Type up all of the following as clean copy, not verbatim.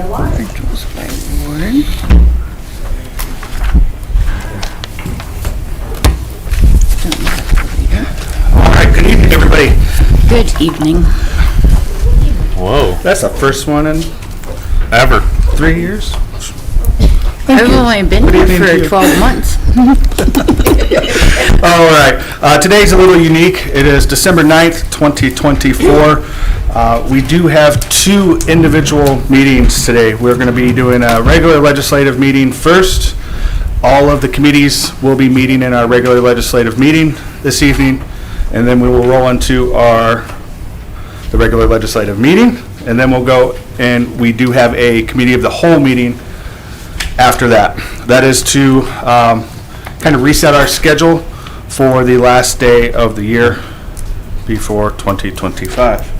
Rentals by Ward. All right, good evening, everybody. Good evening. Whoa. That's the first one in ever. 3 years? I've only been Good here evening to for you. 12 months. All right. Today's a little unique. It is December 9th, 2024. We do have two individual meetings today. We're going to be doing a regular legislative meeting first. All of the committees will be meeting in our regular legislative meeting this evening, and then we will roll into the regular legislative meeting, and then we'll go and we do have a committee of the whole meeting after that. That is to kind of reset our schedule for the last day of the year before 2025.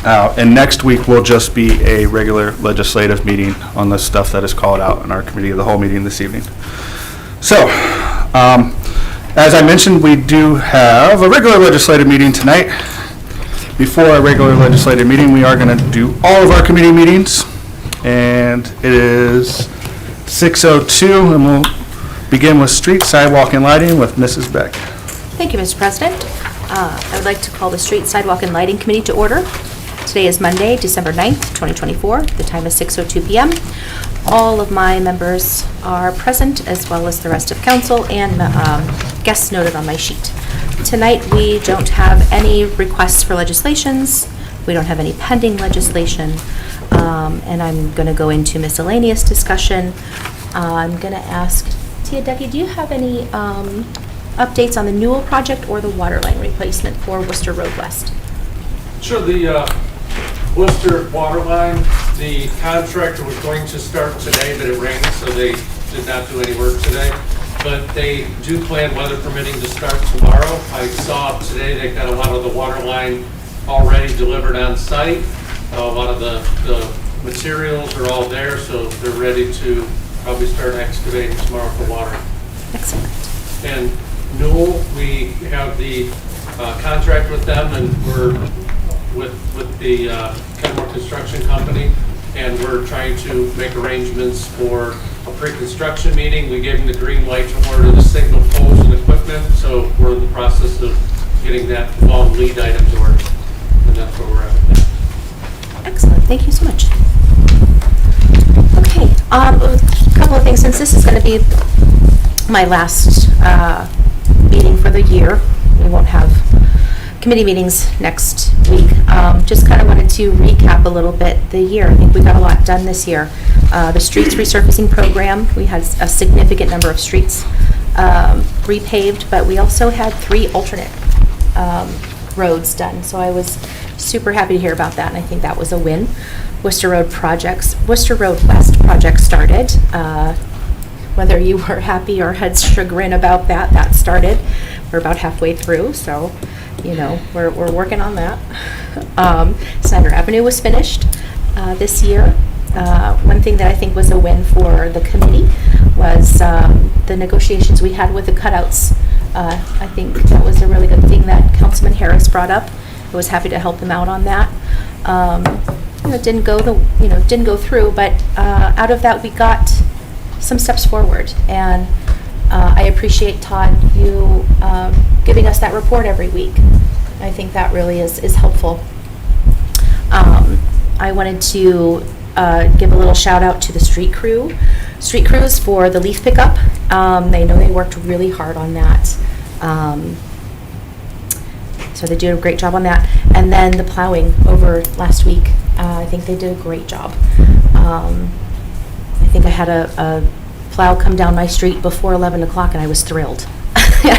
And next week will just be a regular legislative meeting on the stuff that is called out in our committee of the whole meeting this evening. So, as I mentioned, we do have a regular legislative meeting tonight. Before our regular legislative meeting, we are going to do all of our committee meetings, and it is 6:02, and we'll begin with street, sidewalk, and lighting with Mrs. Beck. Thank you, Mr. President. I would like to call the Street, Sidewalk, and Lighting Committee to order. Today is Monday, December 9th, 2024. The time is 6:02 p.m. All of my members are present, as well as the rest of council and guests noted on my sheet. Tonight, we don't have any requests for legislations. We don't have any pending legislation. And I'm going to go into miscellaneous discussion. I'm going to ask Tia Ducky, do you have any updates on the Newell project or the water line replacement for Worcester Road West? Sure, the Worcester water line, the contractor was going to start today, but it rained, so they did not do any work today. But they do plan, weather permitting, to start tomorrow. I saw today they've got a lot of the water line already delivered on site. A lot of the materials are all there, so they're ready to probably start excavating tomorrow for water. Excellent. And Newell, we have the contract with them, and we're with the Kenmore Construction Company, and we're trying to make arrangements for a pre-construction meeting. We gave them the green light to order the signal poles and equipment, so we're in the process of getting that long lead items ordered, and that's where we're at with that. Excellent. Thank you so much. Okay, a couple of things. Since this is going to be my last meeting for the year, we won't have committee meetings next week. Just kind of wanted to recap a little bit the year. I think we got a lot done this year. The streets resurfacing program, we had a significant number of streets repaved, but we also had 3 alternate roads done. So I was super happy to hear about that, and I think that was a win. Worcester Road West project started. Whether you were happy or had chagrin about that, that started. We're about halfway through, so you know we're working on that. Snyder Avenue was finished this year. One thing that I think was a win for the committee was the negotiations we had with the cutouts. I think that was a really good thing that Councilman Harris brought up. I was happy to help him out on that. It didn't go through, but out of that we got some steps forward, and I appreciate, Todd, you giving us that report every week. I think that really is helpful. I wanted to give a little shout out to the street crews for the leaf pickup. They know they worked really hard on that. So they did a great job on that. And then the plowing over last week, I think they did a great job. I think I had a plow come down my street before 11 o'clock, and I was thrilled.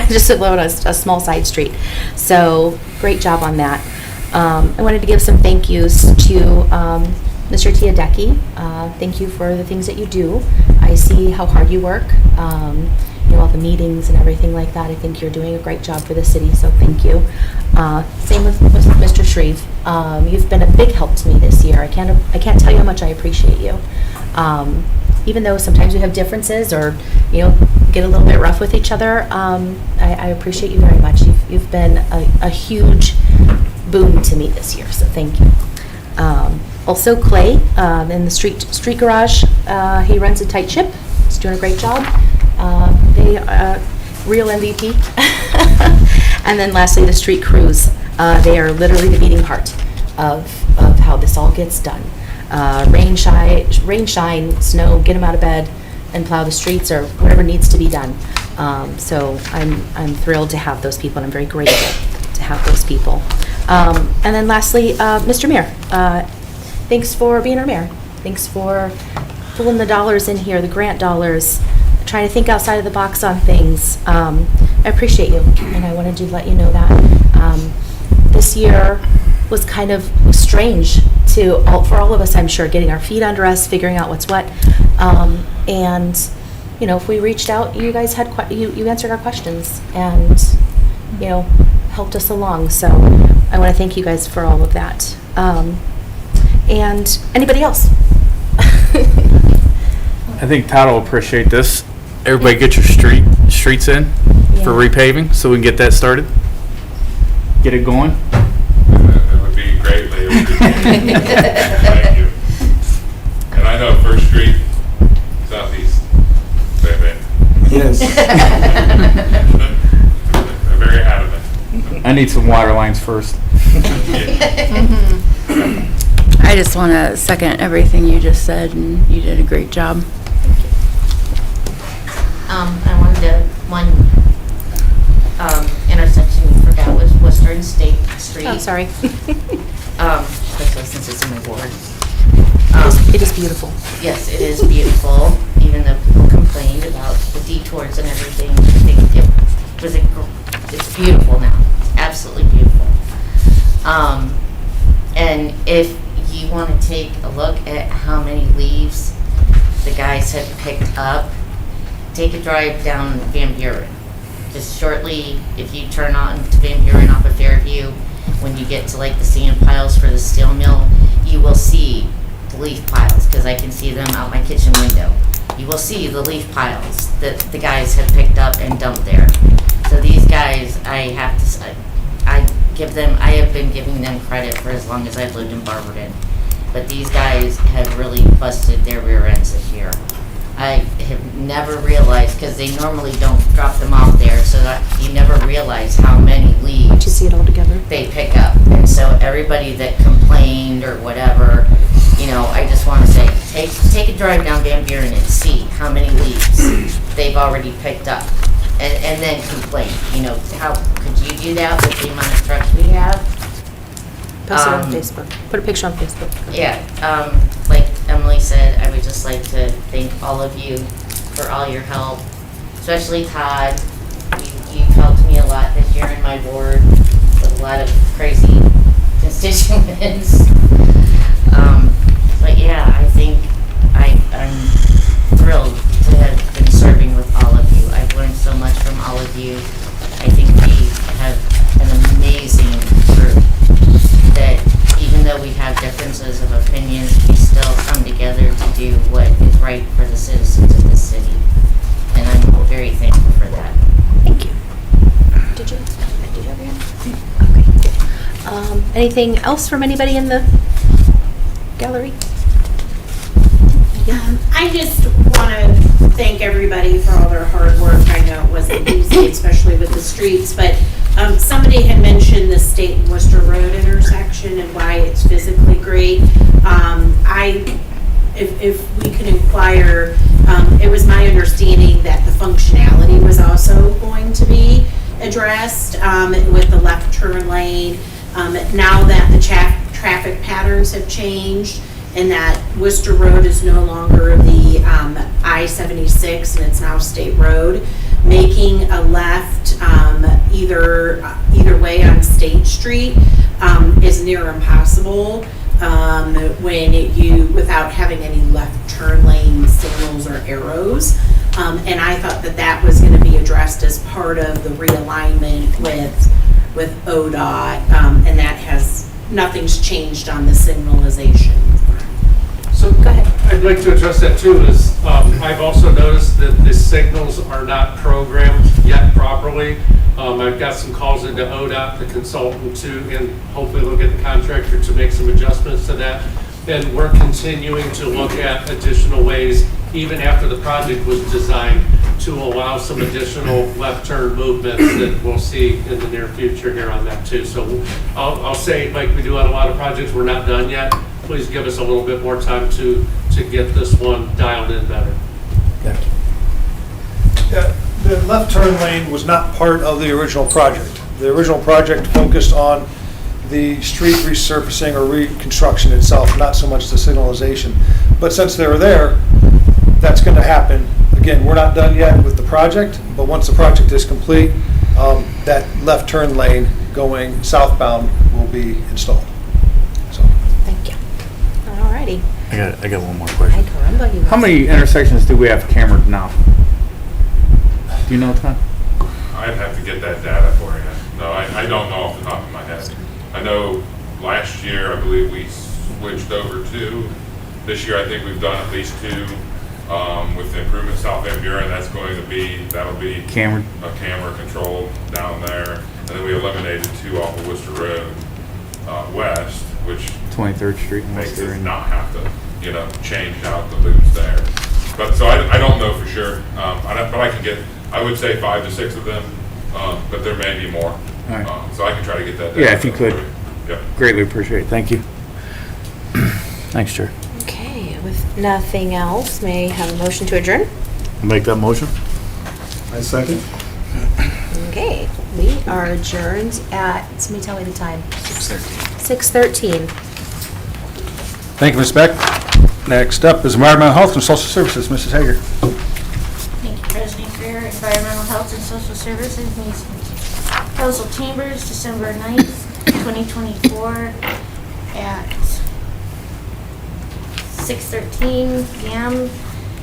Just on a small side street. So great job on that. I wanted to give some thank yous to Mr. Tiadecki. Thank you for the things that you do. I see how hard you work. All the meetings and everything like that. I think you're doing a great job for the city, so thank you. Same with Mr. Shreve. You've been a big help to me this year. I can't tell you how much I appreciate you. Even though sometimes we have differences or get a little bit rough with each other, I appreciate you very much. You've been a huge boon to me this year, so thank you. Also Clay in the street garage. He runs a tight ship. He's doing a great job. They real MVP. And then lastly, the street crews. They are literally the beating heart of how this all gets done. Rain, shine, snow, get them out of bed and plow the streets or whatever needs to be done. So I'm thrilled to have those people, and I'm very grateful to have those people. And then lastly, Mr. Mayor, thanks for being our mayor. Thanks for pulling the dollars in here, the grant dollars, trying to think outside of the box on things. I appreciate you, and I wanted to let you know that. This year was kind of strange for all of us, I'm sure, getting our feet under us, figuring out what's what. And, you know, if we reached out, you guys had, you answered our questions and, you know, helped us along. So I want to thank you guys for all of that. And anybody else? I think Todd will appreciate this. Everybody get your streets in for repaving so we can get that started. Get it going. That would be greatly appreciated. Thank you. And I know First Street, Southeast, Yes. I'm very adamant. I need some water lines first. I just want to second everything you just said, and you did a great job. I wanted to, one intersection you forgot was Worcester and State Street. Oh, sorry. Especially since it's in the ward. It is beautiful. Yes, it is beautiful, even though people complained about the detours and everything. I think it's beautiful now. It's absolutely beautiful. And if you want to take a look at how many leaves the guys have picked up, take a drive down Van Buren. Just shortly, if you turn on to Van Buren off of Fairview, when you get to like the sand piles for the steel mill, you will see the leaf piles, because I can see them out my kitchen window. You will see the leaf piles that the guys have picked up and dumped there. So these guys, I have to say, I have been giving them credit for as long as I've lived in Barberton. But these guys have really busted their rear ends this year. I have never realized, because they normally don't drop them off there, so that you never realize how many leaves Once you see it all together. they pick up. And so everybody that complained or whatever, you know, I just want to say, take a drive down Van Buren and see how many leaves they've already picked up. And then complain, you know, how could you do that with the amount of trucks we have? Post it on Facebook. Put a picture on Facebook. Yeah, like Emily said, I would just like to thank all of you for all your help, especially Todd. You've helped me a lot this year in my ward with a lot of crazy constituents. But yeah, I think I'm thrilled to have been serving with all of you. I've learned so much from all of you. I think we have an amazing group that even though we have differences of opinions, we still come together to do what is right for the citizens of this city. And I'm very thankful for that. Thank you. Did you have your hand? Okay, good. Anything else from anybody in the gallery? I just want to thank everybody for all their hard work. I know it wasn't easy, especially with the streets, but somebody had mentioned the State and Worcester Road intersection and why it's physically great. If we could inquire, it was my understanding that the functionality was also going to be addressed with the left turn lane. Now that the traffic patterns have changed, and that Worcester Road is no longer the I-76 and it's now State Road, making a left either way on State Street is near impossible without having any left turn lane signals or arrows. And I thought that was going to be addressed as part of the realignment with ODOT, and nothing's changed on the signalization. So Go ahead. I'd like to address that too, is I've also noticed that the signals are not programmed yet properly. I've got some calls into ODOT, the consultant too, and hopefully they'll get the contractor to make some adjustments to that. And we're continuing to look at additional ways, even after the project was designed, to allow some additional left turn movements that we'll see in the near future here on that too. So I'll say, like we do on a lot of projects, we're not done yet. Please give us a little bit more time to get this one dialed in better. Yeah, the left turn lane was not part of the original project. The original project focused on the street resurfacing or reconstruction itself, not so much the signalization. But since they were there, that's going to happen. Again, we're not done yet with the project, but once the project is complete, that left turn lane going southbound will be installed. So, Thank you. All righty. I got one more question. Ay, caramba, you How many intersections do we have cambered now? Do you know, Tom? I'd have to get that data for you. No, I don't know off the top of my head. I know last year, I believe we switched over 2. This year, I think we've done at least 2 with the improvement South Van Buren. That'll be Cambered? a camera control down there. And then we eliminated 2 off of Worcester Road West, which 23rd Street and makes Worcester. us not have to, change out the loops there. But so I don't know for sure. I would say 5 to 6 of them, but there may be more. right. So I can try to get that. Yeah, if you could. Yep. Greatly appreciate it. Thank you. Thanks, Chair. Okay, with nothing else, may I have a motion to adjourn? I'll make that motion. I second. Okay, we are adjourned at, somebody tell me the time. 6:13. Thank you, Ms. Beck. Next up is Environmental Health and Social Services, Mrs. Hager. Thank you, President Greer. Environmental Health and Social Services meets in Council Chambers, December 9th, 2024 at 6:13 p.m.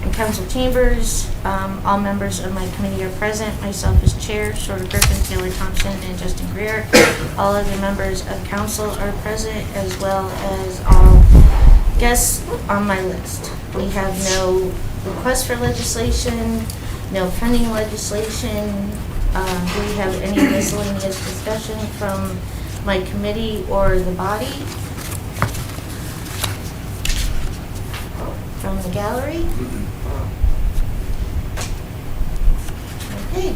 in Council Chambers. All members of my committee are present. Myself as chair, Shorter Griffin, Taylor Thompson, and Justin Greer. All other members of council are present, as well as all guests on my list. We have no request for legislation, no pending legislation. Do we have any miscellaneous discussion from my committee or the body? From the gallery? Okay.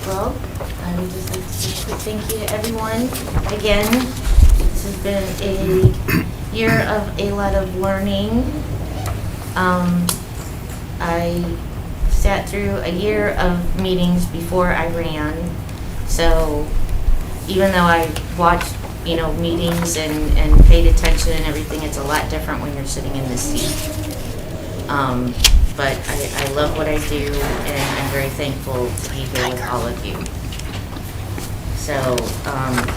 Well, I would just like to say a quick thank you to everyone. Again, this has been a year of a lot of learning. I sat through a year of meetings before I ran, so even though I watched, meetings and paid attention and everything, it's a lot different when you're sitting in this seat. But I love what I do, and I'm very thankful to be here with all of you. So,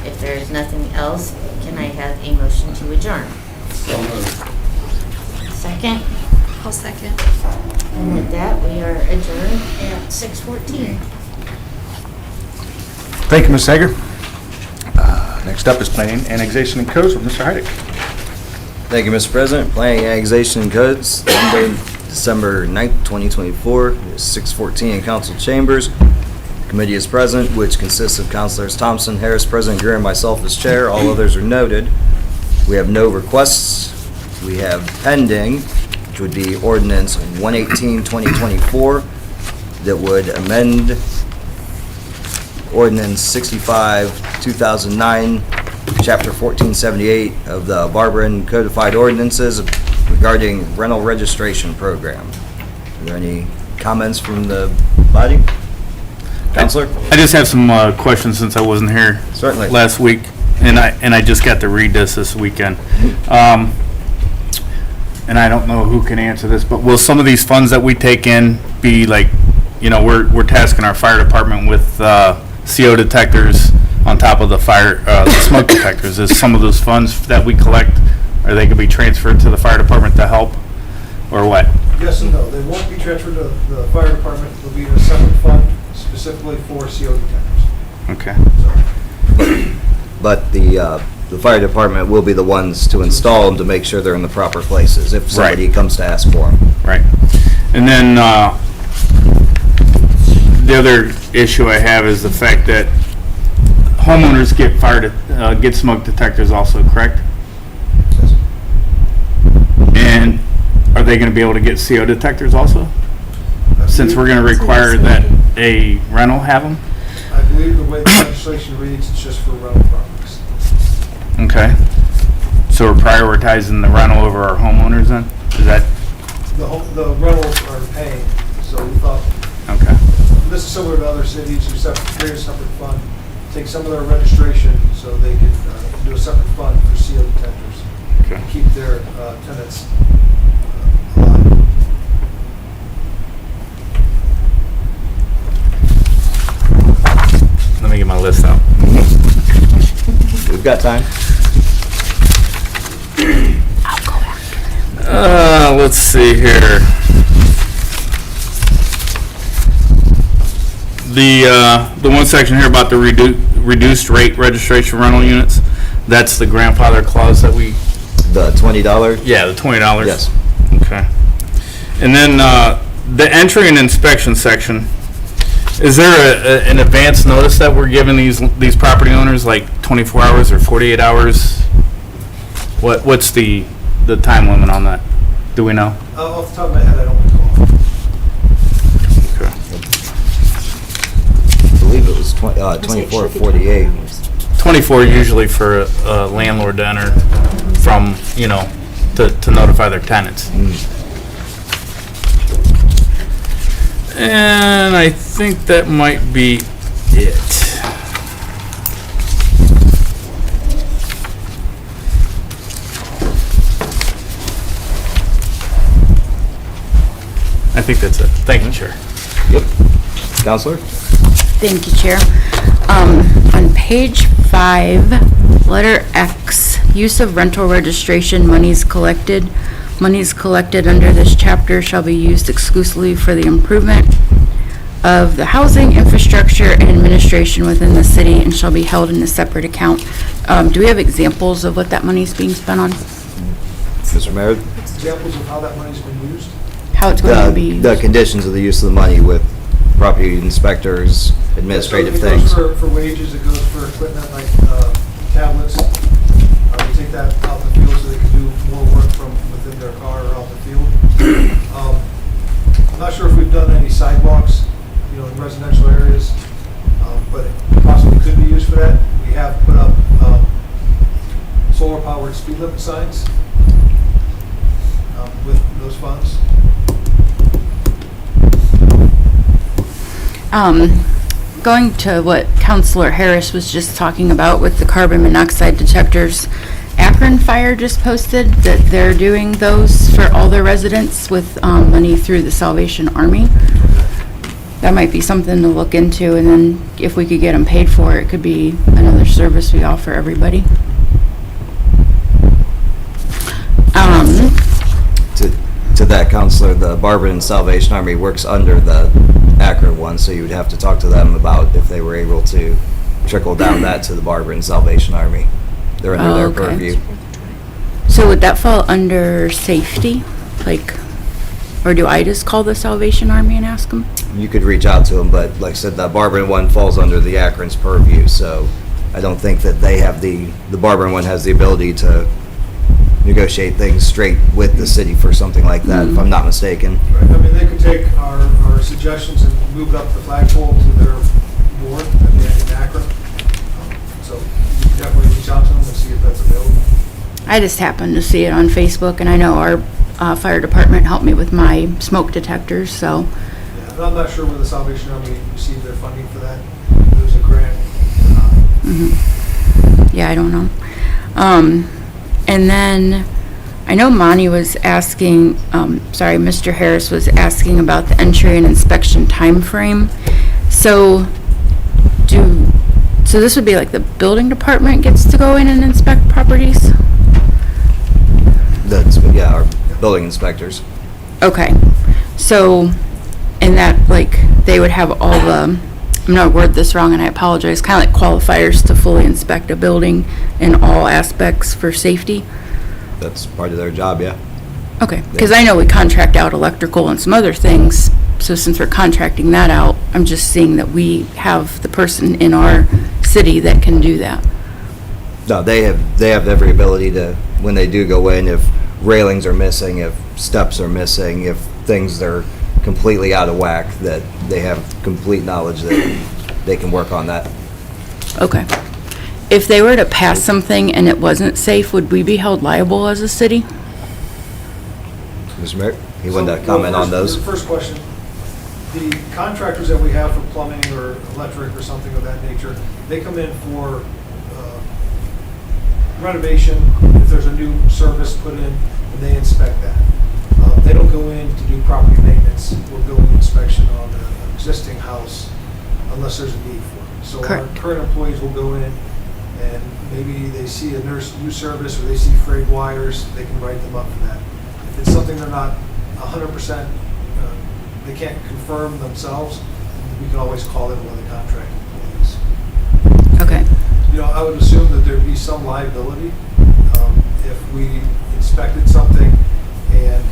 if there's nothing else, can I have a motion to adjourn? Second? I'll second. And with that, we are adjourned at 6:14. Thank you, Ms. Hager. Next up is Planning, Annexation, and Codes with Mr. Heidick. Thank you, Mr. President. Planning, Annexation, and Codes, Monday, December 9th, 2024, is 6:14 in council chambers. The committee is present, which consists of Councilors Thompson, Harris, President Greer, and myself as chair. All others are noted. We have no requests. We have pending, which would be ordinance 118-2024, that would amend ordinance 65-2009, chapter 1478 of the Barberton Codified Ordinances regarding rental registration program. Are there any comments from the body? Counselor? I just have some questions since I wasn't here Certainly. last week, and I just got to read this weekend. And I don't know who can answer this, but will some of these funds that we take in be like, we're tasking our fire department with CO detectors on top of the the smoke detectors? Is some of those funds that we collect, are they going to be transferred to the fire department to help, or what? yes and no. They won't be transferred to the fire department. They'll be in a separate fund specifically for CO detectors. Okay. But the fire department will be the ones to install them to make sure they're in the proper places if somebody comes to ask for them. Right. And then the other issue I have is the fact that homeowners get smoke detectors also, correct? they gonna be able to get CO detectors also? Since we're gonna require that a rental have them? I believe the way the legislation reads, it's just for rental properties. Okay. So we're prioritizing the rental over our homeowners then? Is that, The rentals are paying, so we thought, okay. this is similar to other cities who create a separate fund, take some of their registration so they can do a separate fund for CO detectors. Okay. Keep their tenants alive. Let me get my list out. We've got time. Let's see here. The one section here about the reduced rate registration rental units, that's the grandfather clause that we, The $20? yeah, the $20. Yes. Okay. And then, the entry and inspection section, is there an advance notice that we're giving these property owners, like 24 hours or 48 hours? What's the time limit on that? Do we know? Off the top of my head, I don't recall. Okay. I believe it was 24 or 48. 24 usually for a landlord to enter from, to notify their tenants. And I think that might be it. I think that's it. Thank you, Chair. Yep. Counselor? Thank you, Chair. On page 5, letter X, use of rental registration monies collected. Monies collected under this chapter shall be used exclusively for the improvement of the housing, infrastructure, and administration within the city and shall be held in a separate account. Do we have examples of what that money is being spent on? Mr. Mayor? Examples of how that money's been used? How it's going to be used? The conditions of the use of the money with property inspectors, administrative So things. it goes for wages, it goes for equipment like tablets. We take that out in the field so they can do more work from within their car or out in the field. I'm not sure if we've done any sidewalks, in residential areas, but it possibly could be used for that. We have put up solar-powered speed limit signs with those funds. Going to what Councilor Harris was just talking about with the carbon monoxide detectors, Akron Fire just posted that they're doing those for all their residents with money through the Salvation Army. That might be something to look into, and then if we could get them paid for, it could be another service we offer everybody. To that, Counselor, the Barberton Salvation Army works under the Akron one, so you would have to talk to them about if they were able to trickle down that to the Barberton Salvation Army. They're under their okay. purview. So would that fall under safety? Or do I just call the Salvation Army and ask them? You could reach out to them, but like I said, the Barberton one falls under the Akron's purview, so I don't think that they have the Barberton one has the ability to negotiate things straight with the city for something like that, if I'm not mistaken. Right. I mean, they could take our suggestions and move it up the flagpole to their board in Akron. So you can definitely reach out to them and see if that's available. I just happened to see it on Facebook, and I know our fire department helped me with my smoke detectors, so. Yeah, and I'm not sure where the Salvation Army received their funding for that. It was a grant or not. Yeah, I don't know. And then, I know Monty was asking, Mr. Harris was asking about the entry and inspection time frame. So this would be like the building department gets to go in and inspect properties? That's, yeah, our building inspectors. Okay, so, and that, they would have all the, I'm gonna word this wrong and I apologize, kind of like qualifiers to fully inspect a building in all aspects for safety? That's part of their job, yeah. Okay, because I know we contract out electrical and some other things, so since we're contracting that out, I'm just seeing that we have the person in our city that can do that. No, they have every ability to, when they do go in, if railings are missing, if steps are missing, if things are completely out of whack, that they have complete knowledge that they can work on that. Okay. If they were to pass something and it wasn't safe, would we be held liable as a city? Mr. Mayor, he wanted So, to comment on those. The first question, the contractors that we have for plumbing or electric or something of that nature, they come in for renovation, if there's a new service put in, and they inspect that. They don't go in to do property maintenance or building inspection on an existing house unless there's a need for it. So our Correct. current employees will go in and maybe they see a new service or they see frayed wires, they can write them up for that. If it's something they're not 100%, they can't confirm themselves, we can always call in one of the contract employees. Okay. You know, I would assume that there'd be some liability if we inspected something and,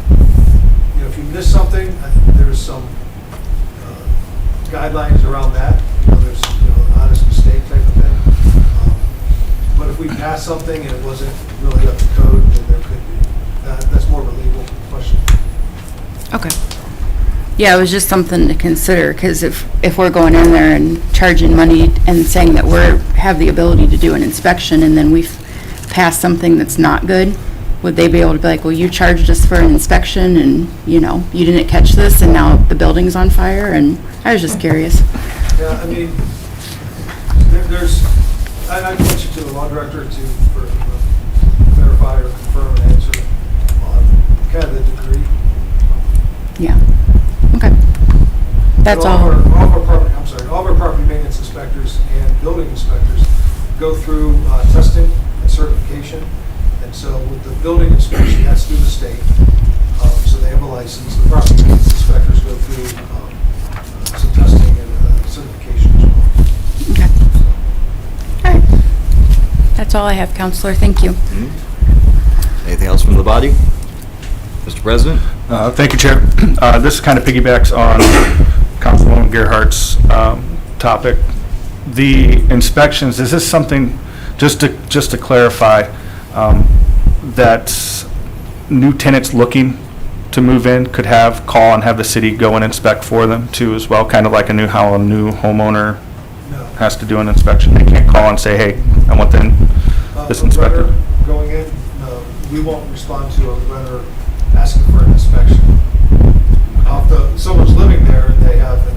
you know, if you miss something, there's some guidelines around that. You know, there's, you know, an honest mistake type of thing. But if we pass something and it wasn't really up to code, then there could be. That's more of a legal question. Okay. Yeah, it was just something to consider, because if we're going in there and charging money and saying that have the ability to do an inspection, and then we've passed something that's not good, would they be able to be like, well, you charged us for an inspection and, you know, you didn't catch this and now the building's on fire? And I was just curious. Yeah, I mean, I'd point you to the law director to verify or confirm an answer on kind of the degree. Yeah. Okay. That's all. All of our property maintenance inspectors and building inspectors go through testing and certification. And so with the building inspection, that's through the state. So they have a license. The property maintenance inspectors go through some testing and certification as well. Okay. All right. That's all I have, Counselor. Thank you. Anything else from the body? Mr. President? Thank you, Chair. This kind of piggybacks on Councilwoman Gerhardt's topic. The inspections, is this something, just to clarify, that new tenants looking to move in could call and have the city go and inspect for them too as well, kind of like how a new homeowner No. has to do an inspection? They can't call and say, hey, I want this A inspected. renter going in, no, we won't respond to a renter asking for an inspection. If someone's living there and they have a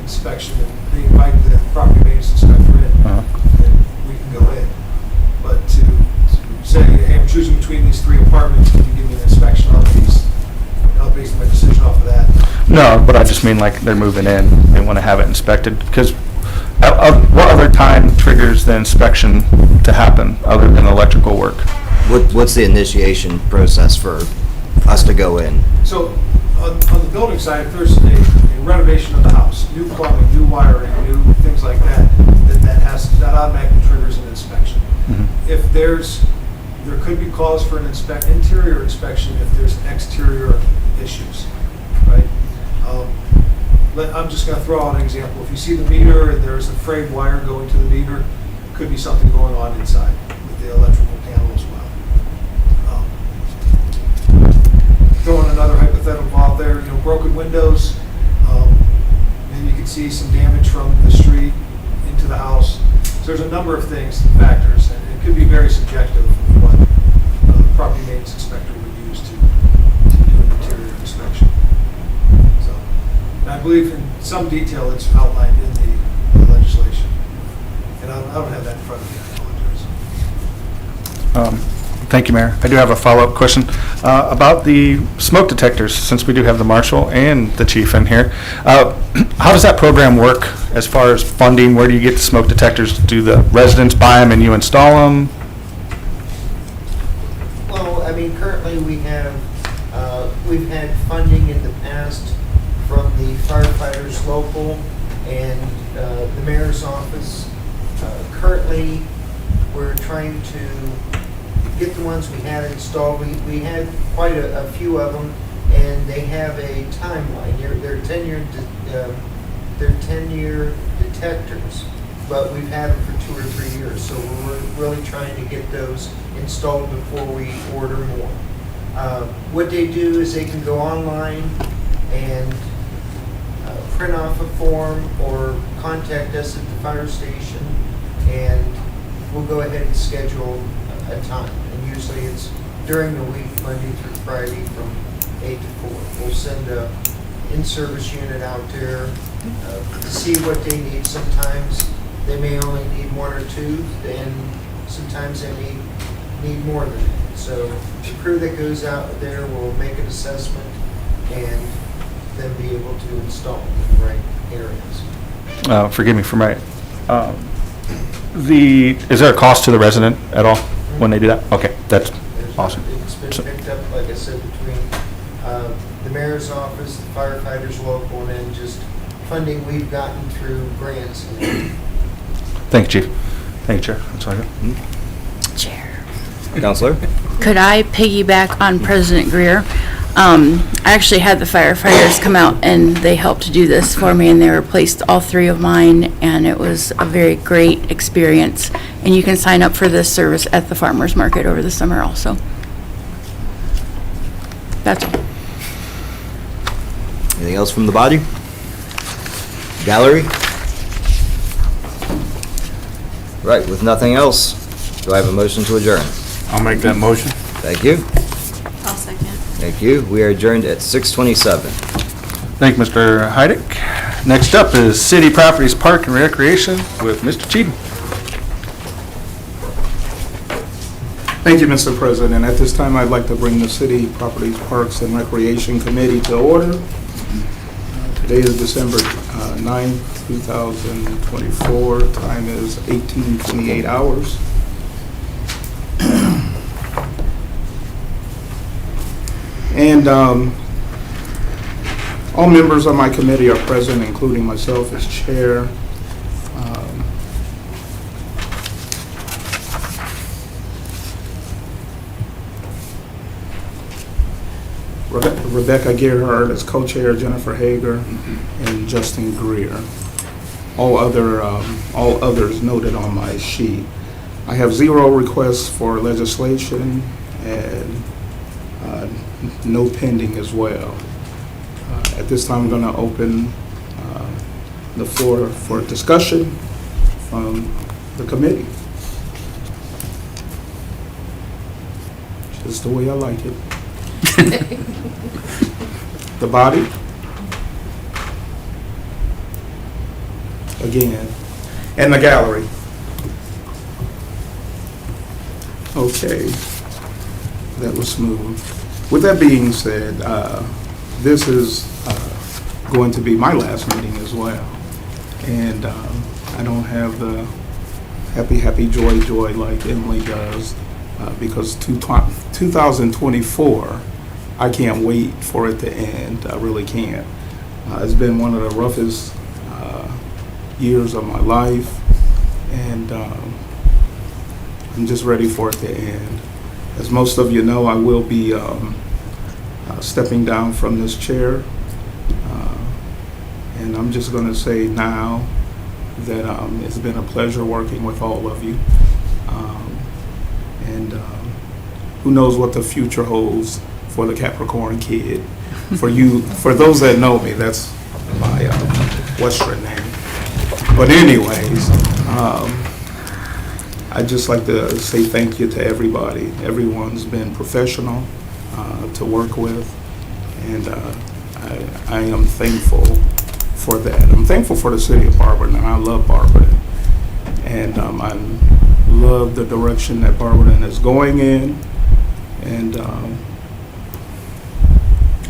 inspection and they invite the property maintenance inspector in, then we can go in. But to say, hey, I'm choosing between these three apartments, can you give me an inspection on these? I'll base my decision off of that. No, but I just mean like they're moving in, they want to have it inspected, because what other time triggers the inspection to happen other than electrical work? What's the initiation process for us to go in? So on the building side, if there's a renovation of the house, new plumbing, new wiring, new things like that, then that automatically triggers an inspection. If there could be cause for an interior inspection if there's exterior issues, right? I'm just going to throw out an example. If you see the meter and there's a frayed wire going to the meter, could be something going on inside with the electrical panel as well. Throwing another hypothetical out there, broken windows. Maybe you can see some damage from the street into the house. So there's a number of things, factors, and it could be very subjective of what a property maintenance inspector would use to do an interior inspection. So, and I believe in some detail it's outlined in the legislation. And I don't have that in front of me, I apologize. Thank you, Mayor. I do have a follow-up question about the smoke detectors, since we do have the marshal and the chief in here. How does that program work as far as funding? Where do you get the smoke detectors? Do the residents buy them and you install them? Well, I mean, currently we've had funding in the past from the firefighters local and the mayor's office. Currently, we're trying to get the ones we had installed. We had quite a few of them, and they have a timeline. They're 10-year detectors, but we've had them for 2 or 3 years, so we're really trying to get those installed before we order more. What they do is they can go online and print off a form or contact us at the fire station, and we'll go ahead and schedule a time. And usually it's during the week, Monday through Friday from 8 to 4. We'll send a in-service unit out there to see what they need. Sometimes they may only need 1 or 2, and sometimes they may need more than that. So the crew that goes out there will make an assessment and then be able to install in the right areas. Forgive me for my, is there a cost to the resident at all when they do that? Okay, that's awesome. It's been picked up, like I said, between the mayor's office, the firefighters local, and then just funding we've gotten through grants. Thank you, Chief. Thank you, Chair. That's all I got. Chair. Counselor? Could I piggyback on President Greer? I actually had the firefighters come out and they helped do this for me, and they replaced all 3 of mine, and it was a very great experience. And you can sign up for this service at the farmer's market over the summer also. That's all. Anything else from the body? Gallery? Right, with nothing else, do I have a motion to adjourn? I'll make that motion. Thank you. I'll second. Thank you. We are adjourned at 6:27. Thank you, Mr. Heidick. Next up is City Properties Park and Recreation with Mr. Cheatham. Thank you, Mr. President. At this time, I'd like to bring the City Properties, Parks, and Recreation Committee to order. Today is December 9th, 2024. Time is 18:28 hours. And all members of my committee are present, including myself as chair. Rebecca Gerhardt as co-chair, Jennifer Hager, and Justin Greer. All others noted on my sheet. I have 0 requests for legislation and no pending as well. At this time, I'm going to open the floor for discussion from the committee. Just the way I like it. The body? Again. And the gallery? Okay. That was smooth. With that being said, this is going to be my last meeting as well. And I don't have the happy, joy like Emily does, because 2024, I can't wait for it to end. I really can't. It's been one of the roughest years of my life, and I'm just ready for it to end. As most of you know, I will be stepping down from this chair, and I'm just going to say now that it's been a pleasure working with all of you, and who knows what the future holds for the Capricorn Kid. For those that know me, that's my Western name. But anyways, I'd just like to say thank you to everybody. Everyone's been professional to work with, and I am thankful for that. I'm thankful for the city of Barberton, and I love Barberton. And I love the direction that Barberton is going in, and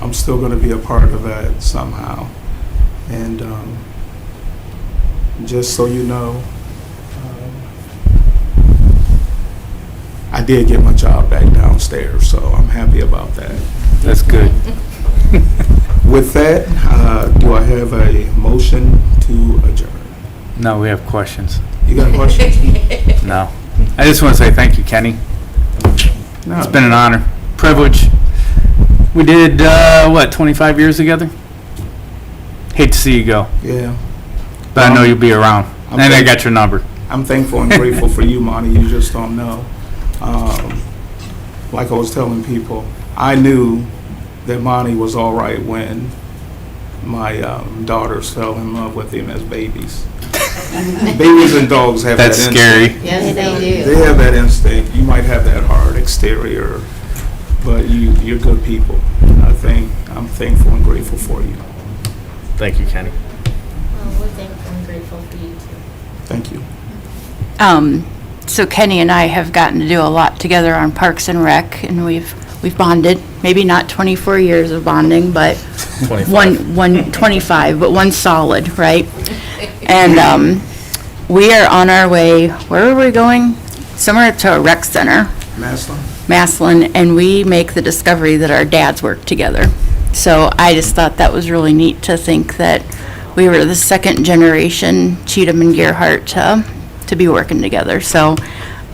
I'm still going to be a part of that somehow. And just so you know, I did get my job back downstairs, so I'm happy about that. That's good. With that, do I have a motion to adjourn? No, we have questions. You got questions? No. I just want to say thank you, Kenny. No. It's been an honor, privilege. We did, 25 years together? Hate to see you go, Yeah. but I know you'll be around. And I got your number. I'm thankful and grateful for you, Monty. You just don't know. Like I was telling people, I knew that Monty was all right when my daughters fell in love with him as babies. Babies and dogs have That's that scary. instinct. Yes, they do. They have that instinct. You might have that hard exterior, but you're good people. I'm thankful and grateful for you. Thank you, Kenny. Well, we're thankful and grateful for you too. Thank you. So Kenny and I have gotten to do a lot together on Parks and Rec, and we've bonded. Maybe not 24 years of bonding, but 25, but one solid, right? And we are on our way. Where are we going? Somewhere to a rec center, Maslin, and we make the discovery that our dads work together. So I just thought that was really neat to think that we were the second generation Cheatham and Gerhart to be working together. So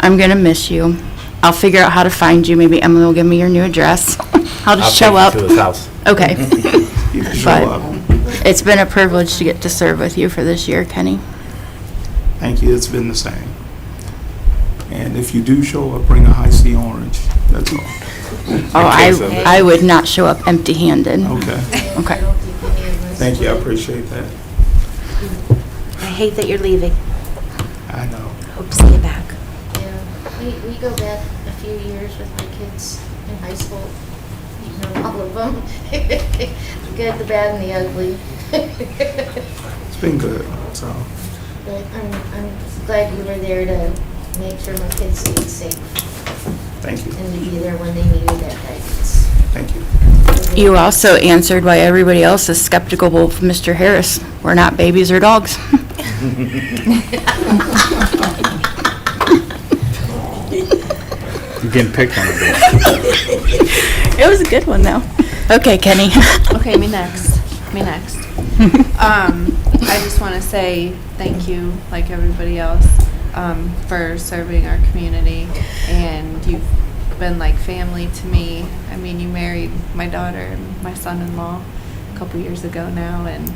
I'm gonna miss you. I'll figure out how to find you. Maybe Emily will give me your new address. I'll just show up. To his house. Okay. You can show But up. it's been a privilege to get to serve with you for this year, Kenny. Thank you. It's been the same. And if you do show up, bring a high C orange. That's all. Oh, case of- I would not show up empty-handed. Okay. Okay. Thank you. I appreciate that. I hate that you're leaving. I know. Hope to see you back. Yeah, we go back a few years with my kids in high school. You know all of them. The good, the bad, and the ugly. It's been good. So But I'm glad you were there to make sure my kids stayed safe thank you. and to be there when they needed that guidance. Thank you. You also answered why everybody else is skeptical of Mr. Harris. We're not babies or dogs. You're getting picked on a bit. It was a good one, though. Okay, Kenny. Okay, me next. I just want to say thank you, like everybody else, for serving our community, and you've been like family to me. I mean, you married my daughter and my son-in-law a couple years ago now, and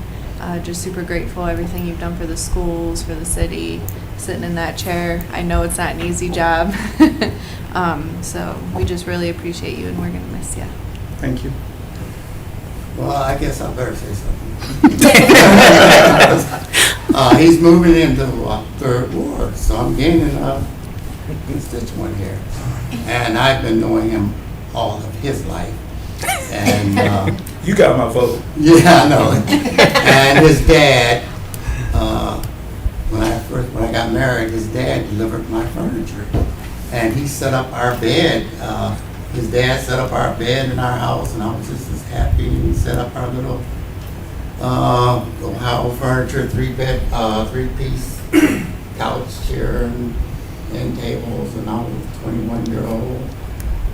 just super grateful everything you've done for the schools, for the city, sitting in that chair. I know it's not an easy job, so we just really appreciate you, and we're gonna miss you. Thank you. Well, I guess I better say something. He's moving into Third Ward, so I'm gaining a constituent here. And I've been knowing him all of his life. And You got my vote. yeah, I know. And his dad, when I got married, his dad delivered my furniture, and he set up our bed. His dad set up our bed in our house, and I was just as happy. And he set up our little Ohio furniture, three-piece couch, chair, and end tables. And I was a 21-year-old,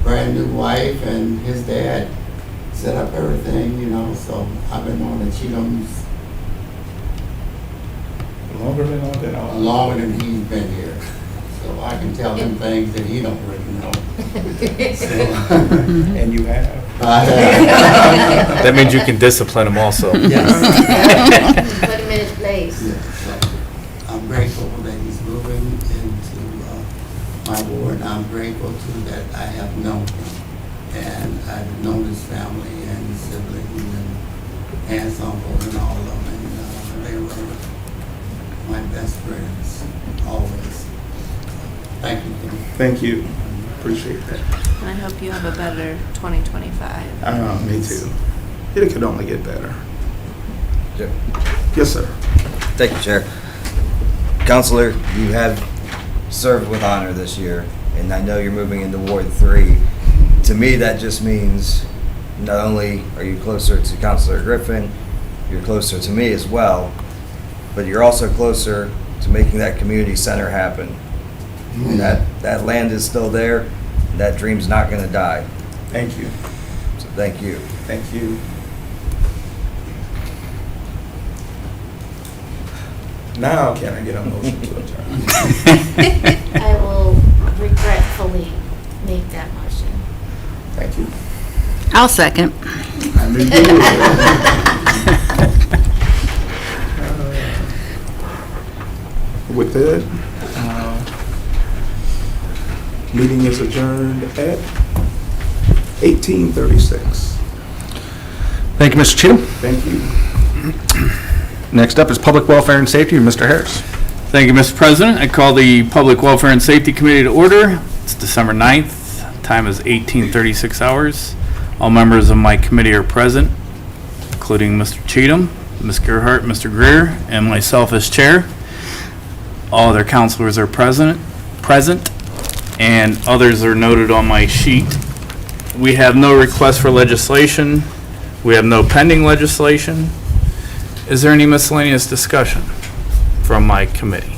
brand new wife, and his dad set up everything, you know. So I've been on the Cheathams Longer than all that. longer than he's been here. So I can tell him things that he don't really know. And you have. That means you can discipline him also. Yes. Put him in his place. Yeah, so I'm grateful that he's moving into my ward. I'm grateful too that I have known him. And I've known his family and his siblings and aunts, uncles, and all of them. And they were my best friends, always. Thank you, Kim. Thank you. Appreciate that. And I hope you have a better 2025. Me too. It could only get better. Sure. Yes, sir. Thank you, Chair. Counselor, you have served with honor this year, and I know you're moving into Ward 3. To me, that just means not only are you closer to Counselor Griffin, you're closer to me as well, but you're also closer to making that community center happen. And that land is still there, and that dream's not going to die. Thank you. So thank you. Thank you. Now can I get a motion to adjourn? I will regretfully make that motion. Thank you. I'll second. I knew you would. With that, meeting is adjourned at 18:36. Thank you, Mr. Cheatham. Thank you. Next up is Public Welfare and Safety, Mr. Harris. Thank you, Mr. President. I call the Public Welfare and Safety Committee to order. It's December 9th. Time is 18:36 hours. All members of my committee are present, including Mr. Cheatham, Ms. Gerhart, Mr. Greer, and myself as chair. All other counselors are present, and others are noted on my sheet. We have no request for legislation. We have no pending legislation. Is there any miscellaneous discussion from my committee?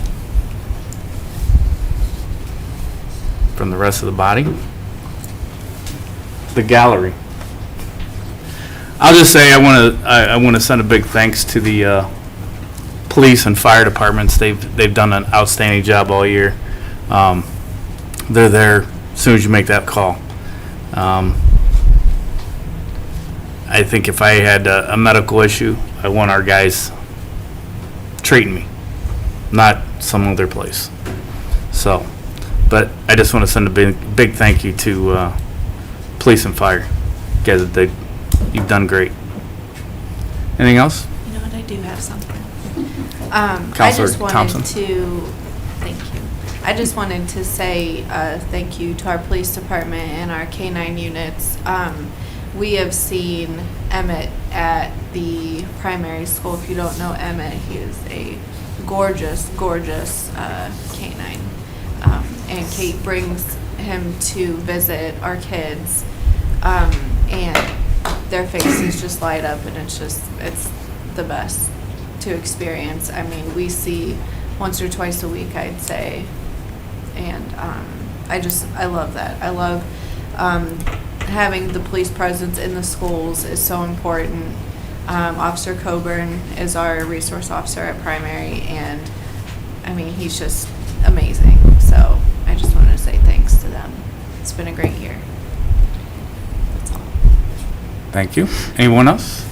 From the rest of the body? The gallery. I'll just say I want to send a big thanks to the police and fire departments. They've done an outstanding job all year. They're there as soon as you make that call. I think if I had a medical issue, I want our guys treating me, not some other place. So, but I just want to send a big thank you to police and fire. You guys, you've done great. Anything else? You know what, I do have something. Counselor I just wanted Thompson. thank you. I just wanted to say thank you to our police department and our K-9 units. We have seen Emmett at the primary school. If you don't know Emmett, he is a gorgeous, gorgeous K-9. And Kate brings him to visit our kids, and their faces just light up, and it's the best to experience. I mean, we see once or twice a week, I'd say, and I love that. I love having the police presence in the schools is so important. Officer Coburn is our resource officer at primary, and I mean, he's just amazing. So I just wanted to say thanks to them. It's been a great year. That's all. Thank you. Anyone else?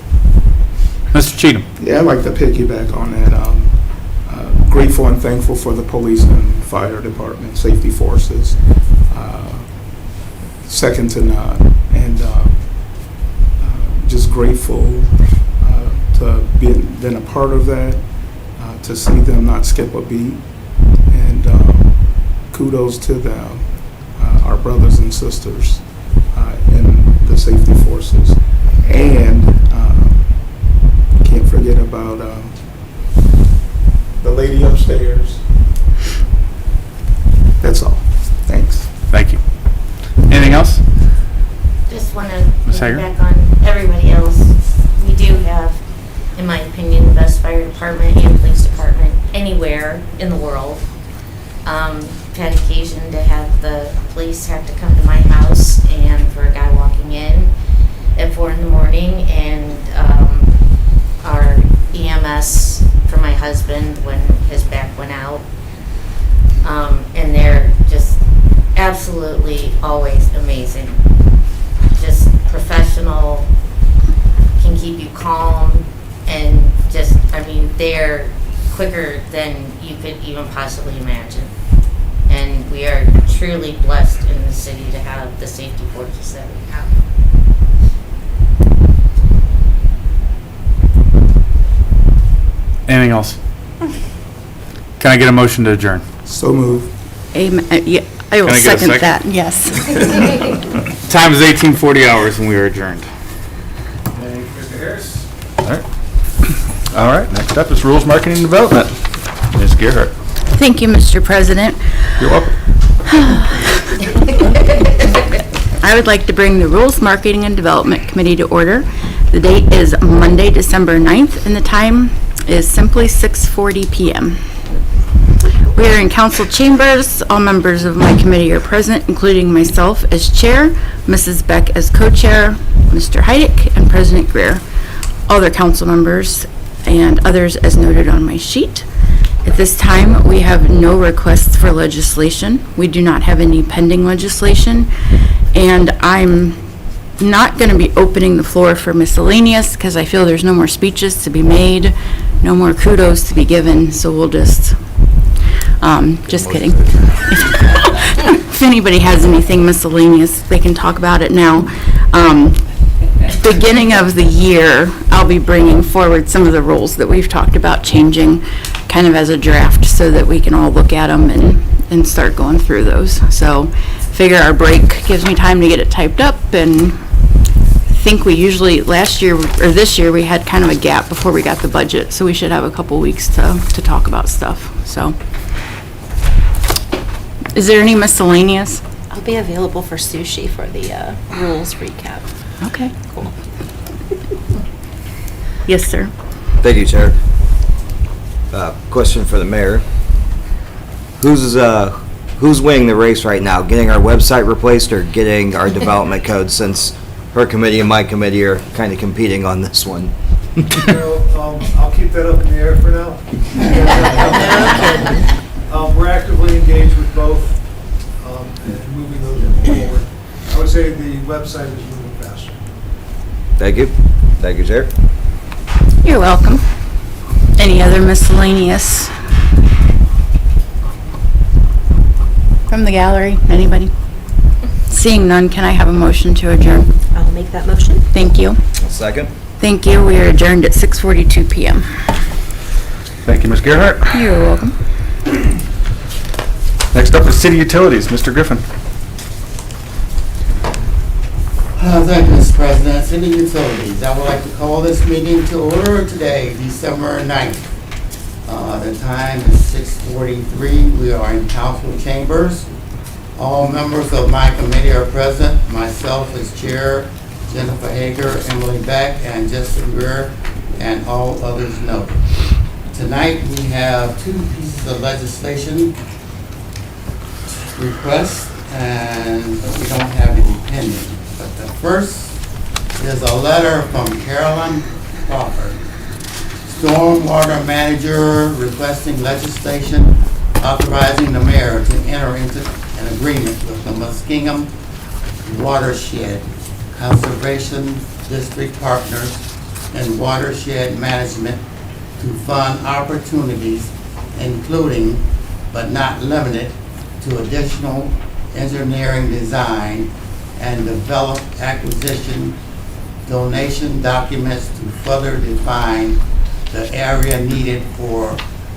Mr. Cheatham. Yeah, I'd like to piggyback on that. Grateful and thankful for the police and fire department, safety forces. Second to none. And just grateful to been a part of that, to see them not skip a beat. And kudos to them, our brothers and sisters in the safety forces. And can't forget about the lady upstairs. That's all. Thanks. Thank you. Anything else? Just want to Ms. Hager? piggyback on everybody else. We do have, in my opinion, the best fire department and police department anywhere in the world. I've had occasion to have the police have to come to my house and for a guy walking in at 4 in the morning, and our EMS for my husband when his back went out. And they're just absolutely always amazing. Just professional, can keep you calm, and just, I mean, they're quicker than you could even possibly imagine. And we are truly blessed in the city to have the safety forces that we have. Anything else? Can I get a motion to adjourn? So move. Amen. Yeah, I will Can I get a second that, second? yes. Time is 18:40 hours and we are adjourned. Thank you, Mr. Harris. All right, next up is Rules, Marketing, and Development. Ms. Gerhart. Thank you, Mr. President. You're welcome. I would like to bring the Rules, Marketing, and Development Committee to order. The date is Monday, December 9th, and the time is simply 6:40 p.m. We are in council chambers. All members of my committee are present, including myself as chair, Mrs. Beck as co-chair, Mr. Heidick, and President Greer. All other council members and others as noted on my sheet. At this time, we have no requests for legislation. We do not have any pending legislation, and I'm not going to be opening the floor for miscellaneous because I feel there's no more speeches to be made, no more kudos to be given, so we'll just Just kidding. If anybody has anything miscellaneous, they can talk about it now. Beginning of the year, I'll be bringing forward some of the rules that we've talked about changing kind of as a draft so that we can all look at them and start going through those. So figure our break gives me time to get it typed up, and I think we usually, last year, or this year, we had kind of a gap before we got the budget, so we should have a couple weeks to talk about stuff, so. Is there any miscellaneous? I'll be available for sushi for the rules recap. Okay. Cool. Yes, sir. Thank you, Chair. Question for the mayor. Who's winning the race right now? Getting our website replaced or getting our development code, since her committee and my committee are kind of competing on this one? I'll keep that up in the air for now. We're actively engaged with both and moving those forward. I would say the website is moving faster. Thank you. Thank you, Chair. You're welcome. Any other miscellaneous? From the gallery, anybody? Seeing none, can I have a motion to adjourn? I'll make that motion. Thank you. Second. Thank you. We are adjourned at 6:42 PM. Thank you, Ms. Gerhart. You're welcome. Next up is City Utilities, Mr. Griffin. Thank you, Mr. President. City Utilities, I would like to call this meeting to order today, December 9th. The time is 6:43. We are in council chambers. All members of my committee are present. Myself as chair, Jennifer Hager, Emily Beck, and Justin Greer, and all others noted. Tonight we have two pieces of legislation requests, and we don't have any pending. But the first is a letter from Carolyn Crawford, stormwater manager, requesting legislation authorizing the mayor to enter into an agreement with the Muskingum Watershed Conservation District partners and watershed management to fund opportunities, including but not limited to additional engineering design and develop acquisition donation documents to further define the area needed for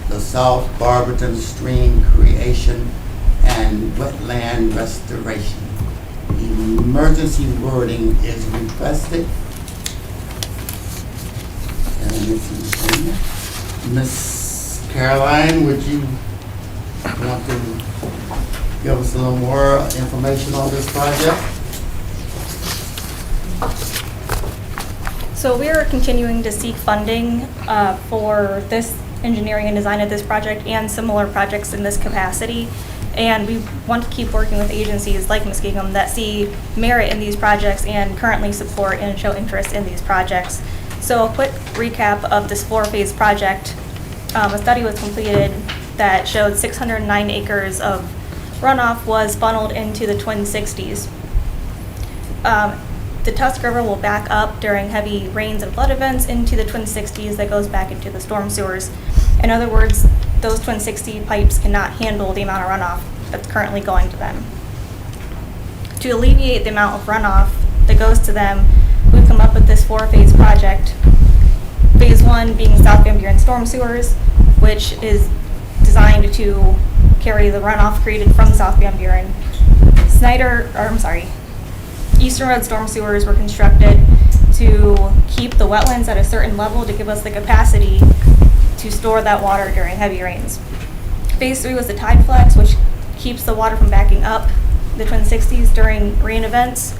the South Barberton stream creation and wetland restoration. Emergency wording is requested. And Ms. Caroline, would you want to give us a little more information on this project? So we are continuing to seek funding for this engineering and design of this project and similar projects in this capacity. And we want to keep working with agencies like Muskingum that see merit in these projects and currently support and show interest in these projects. So a quick recap of this 4-phase project. A study was completed that showed 609 acres of runoff was funneled into the Twin 60s. The Tusk River will back up during heavy rains and flood events into the Twin 60s that goes back into the storm sewers. In other words, those Twin 60 pipes cannot handle the amount of runoff that's currently going to them. To alleviate the amount of runoff that goes to them, we've come up with this 4-phase project. Phase 1 being South Van Buren storm sewers, which is designed to carry the runoff created from South Van Buren. Eastern Road storm sewers were constructed to keep the wetlands at a certain level to give us the capacity to store that water during heavy rains. Phase 3 was the tide flex, which keeps the water from backing up the Twin 60s during rain events.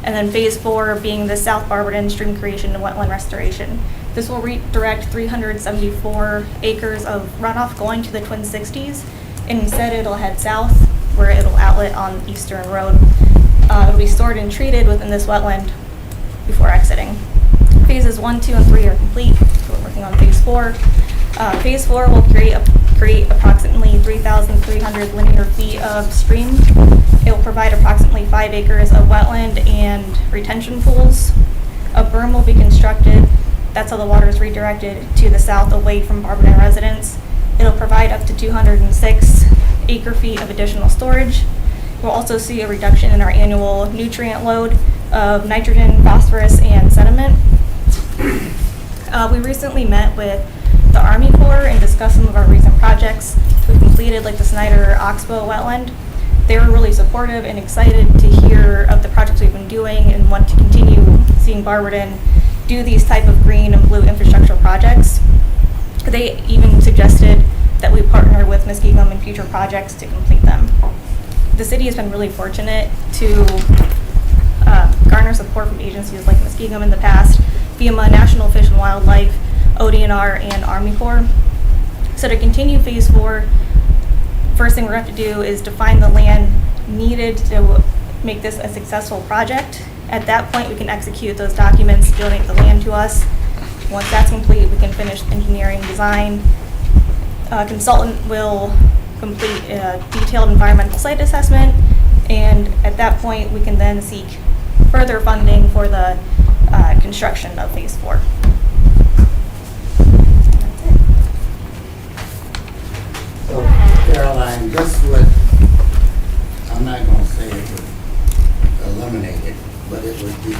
And then phase 4 being the South Barberton stream creation and wetland restoration. This will redirect 374 acres of runoff going to the Twin 60s. And instead it'll head south where it'll outlet on Eastern Road. It'll be stored and treated within this wetland before exiting. Phases 1, 2, and 3 are complete. So we're working on phase 4. Phase 4 will create approximately 3,300 linear feet of stream. It will provide approximately 5 acres of wetland and retention pools. A berm will be constructed. That's how the water is redirected to the south away from Barberton residents. It'll provide up to 206 acre-feet of additional storage. We'll also see a reduction in our annual nutrient load of nitrogen, phosphorus, and sediment. We recently met with the Army Corps and discussed some of our recent projects we've completed, like the Snyder Oxbow wetland. They were really supportive and excited to hear of the projects we've been doing and want to continue seeing Barberton do these type of green and blue infrastructure projects. They even suggested that we partner with Muskegum in future projects to complete them. The city has been really fortunate to garner support from agencies like Muskegum in the past, FEMA, National Fish and Wildlife, ODNR, and Army Corps. So to continue Phase 4, first thing we're going to have to do is define the land needed to make this a successful project. At that point, we can execute those documents, donate the land to us. Once that's complete, we can finish engineering design. A consultant will complete a detailed environmental site assessment, and at that point, we can then seek further funding for the construction of Phase 4. So Caroline, just what, I'm not gonna say it would eliminate it, but it would be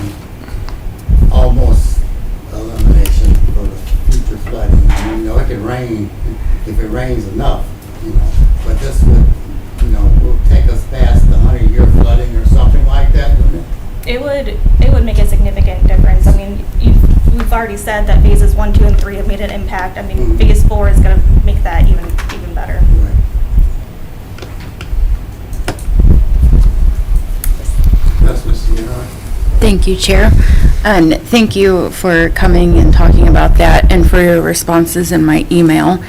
almost elimination for the future flooding. I mean, it can rain if it rains enough, but this would, will take us past the 100-year flooding or something like that, wouldn't it? It would make a significant difference. I mean, we've already said that phases 1, 2, and 3 have made an impact. I mean, Phase 4 is going to make that even better. Right. That's Mr. Gerard. Thank you, Chair. And thank you for coming and talking about that and for your responses in my email.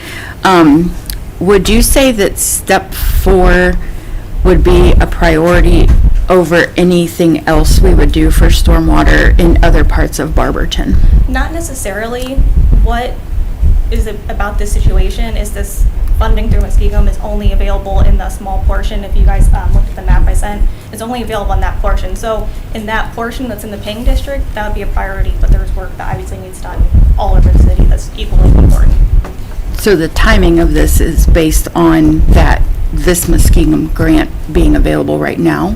Would you say that step 4 would be a priority over anything else we would do for stormwater in other parts of Barberton? Not necessarily. What is it about this situation is this funding through Muskegum is only available in the small portion. If you guys looked at the map I sent, it's only available in that portion. So in that portion that's in the Ping district, that would be a priority, but there's work that obviously needs done all over the city that's equally important. So the timing of this is based on this Muskegum grant being available right now?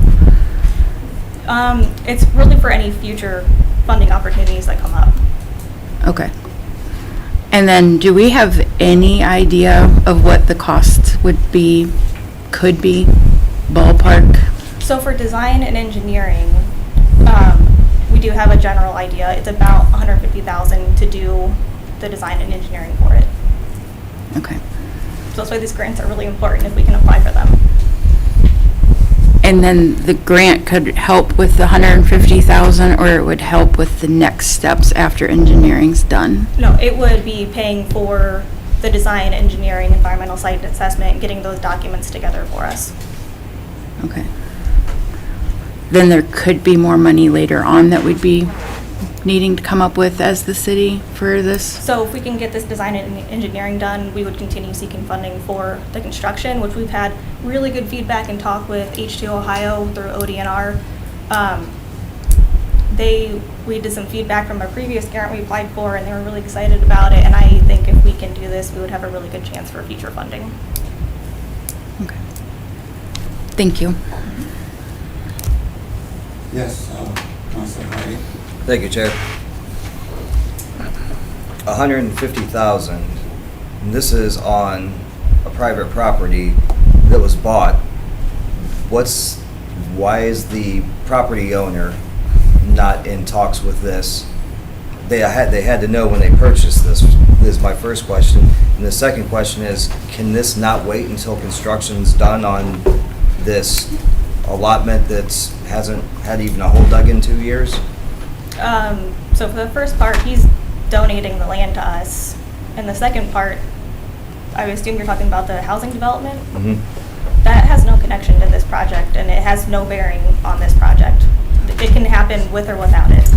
It's really for any future funding opportunities that come up. Okay. And then do we have any idea of what the cost could be, ballpark? So for design and engineering, we do have a general idea. It's about $150,000 to do the design and engineering for it. Okay. So that's why these grants are really important if we can apply for them. And then the grant could help with the $150,000, or it would help with the next steps after engineering's done? No, it would be paying for the design, engineering, environmental site assessment, and getting those documents together for us. Okay. Then there could be more money later on that we'd be needing to come up with as the city for this? So if we can get this design and engineering done, we would continue seeking funding for the construction, which we've had really good feedback and talk with H2 Ohio through ODNR. We did some feedback from a previous grant we applied for, and they were really excited about it. And I think if we can do this, we would have a really good chance for future funding. Okay. Thank you. Yes, Councilor Hardy. Thank you, Chair. 150,000. And this is on a private property that was bought. Why is the property owner not in talks with this? They had to know when they purchased this, is my first question. And the second question is, can this not wait until construction's done on this allotment that's hasn't had even a hole dug in 2 years? So for the first part, he's donating the land to us. And the second part, I assume you're talking about the housing development? Mm-hmm. That has no connection to this project, and it has no bearing on this project. It can happen with or without it.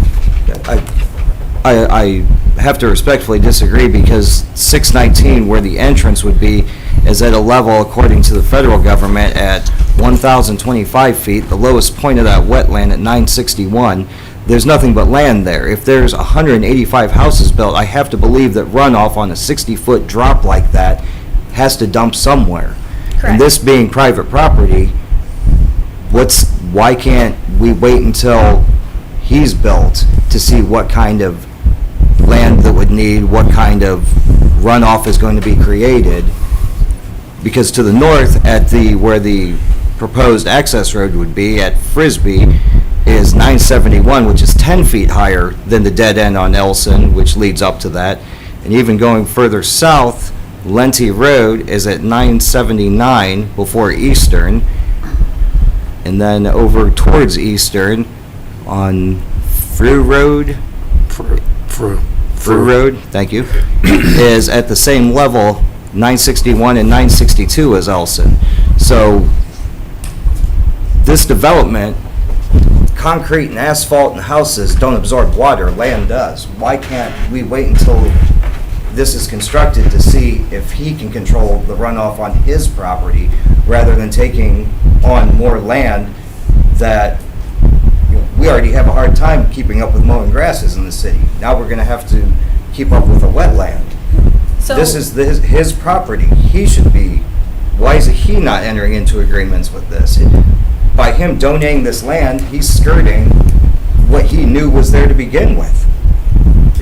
I have to respectfully disagree, because 619, where the entrance would be, is at a level, according to the federal government, at 1,025 feet, the lowest point of that wetland at 961. There's nothing but land there. If there's 185 houses built, I have to believe that runoff on a 60-foot drop like that has to dump somewhere. And Correct. this being private property, why can't we wait until he's built to see what kind of land that would need, what kind of runoff is going to be created? Because to the north, where the proposed access road would be at Frisbee, is 971, which is 10 feet higher than the dead end on Elson, which leads up to that. And even going further south, Lenti Road is at 979 before Eastern. And then over towards Eastern on Frew Road, Frew Road, thank you, is at the same level, 961 and 962 as Elson. So this development, concrete and asphalt and houses don't absorb water, land does. Why can't we wait until this is constructed to see if he can control the runoff on his property rather than taking on more land that we already have a hard time keeping up with mowing grasses in the city. Now we're going to have to keep up with a wetland. So, This is his property. He should be, why is he not entering into agreements with this? By him donating this land, he's skirting what he knew was there to begin with,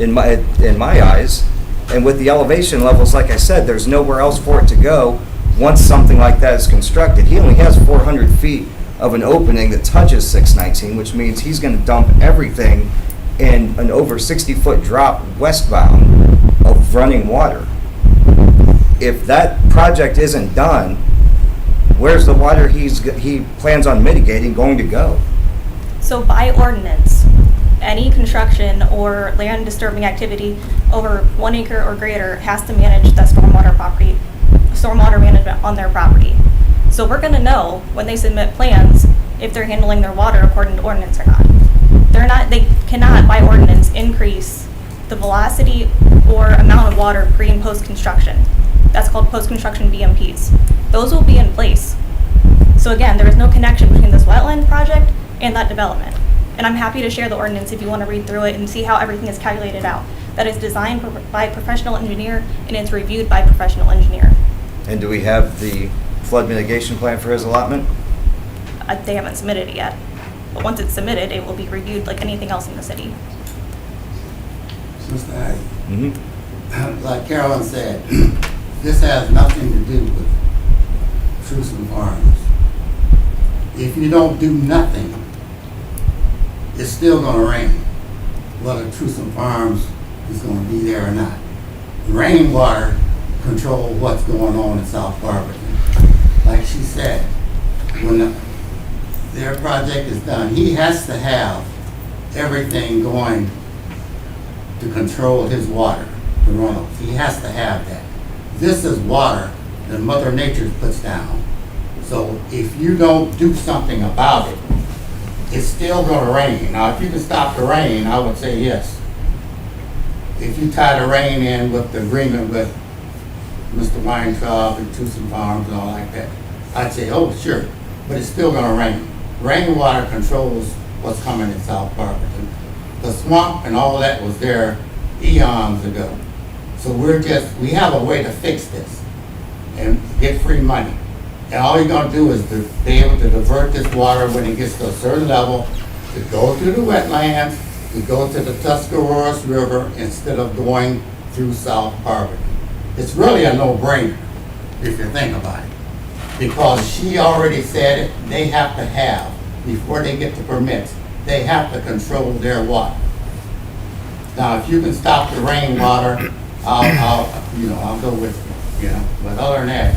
in my eyes. And with the elevation levels, like I said, there's nowhere else for it to go once something like that is constructed. He only has 400 feet of an opening that touches 619, which means he's going to dump everything in an over 60-foot drop westbound of running water. If that project isn't done, where's the water he plans on mitigating going to go? so by ordinance, any construction or land disturbing activity over 1 acre or greater has to manage the stormwater management on their property. So we're gonna know when they submit plans if they're handling their water according to ordinance or not. They cannot by ordinance increase the velocity or amount of water pre and post construction. That's called post-construction BMPs. Those will be in place. So again, there is no connection between this wetland project and that development. And I'm happy to share the ordinance if you want to read through it and see how everything is calculated out. That is designed by a professional engineer and it's reviewed by a professional engineer. And do we have the flood mitigation plan for his allotment? They haven't submitted it yet. But once it's submitted, it will be reviewed like anything else in the city. Mr. Hyde, Mm-hmm. like Carolyn said, this has nothing to do with Truson Farms. If you don't do nothing, it's still gonna rain, whether Truson Farms is gonna be there or not. Rainwater control what's going on in South Barberton. Like she said, when their project is done, he has to have everything going to control his water, the runoff. He has to have that. This is water that Mother Nature puts down. So if you don't do something about it, it's still gonna rain. Now, if you can stop the rain, I would say yes. If you tie the rain in with the agreement with Mr. Weintraub and Tucson Farms and all like that, I'd say, oh, sure, but it's still gonna rain. Rainwater controls what's coming in South Barberton. The swamp and all that was there eons ago. So we have a way to fix this and get free money. And all you're gonna do is to be able to divert this water when it gets to a certain level, to go through the wetlands, to go to the Tuscarawas River instead of going through South Barberton. It's really a no-brainer if you think about it. Because she already said it, they have to have, before they get the permits, they have to control their water. Now, if you can stop the rainwater, I'll go with you, but other than that,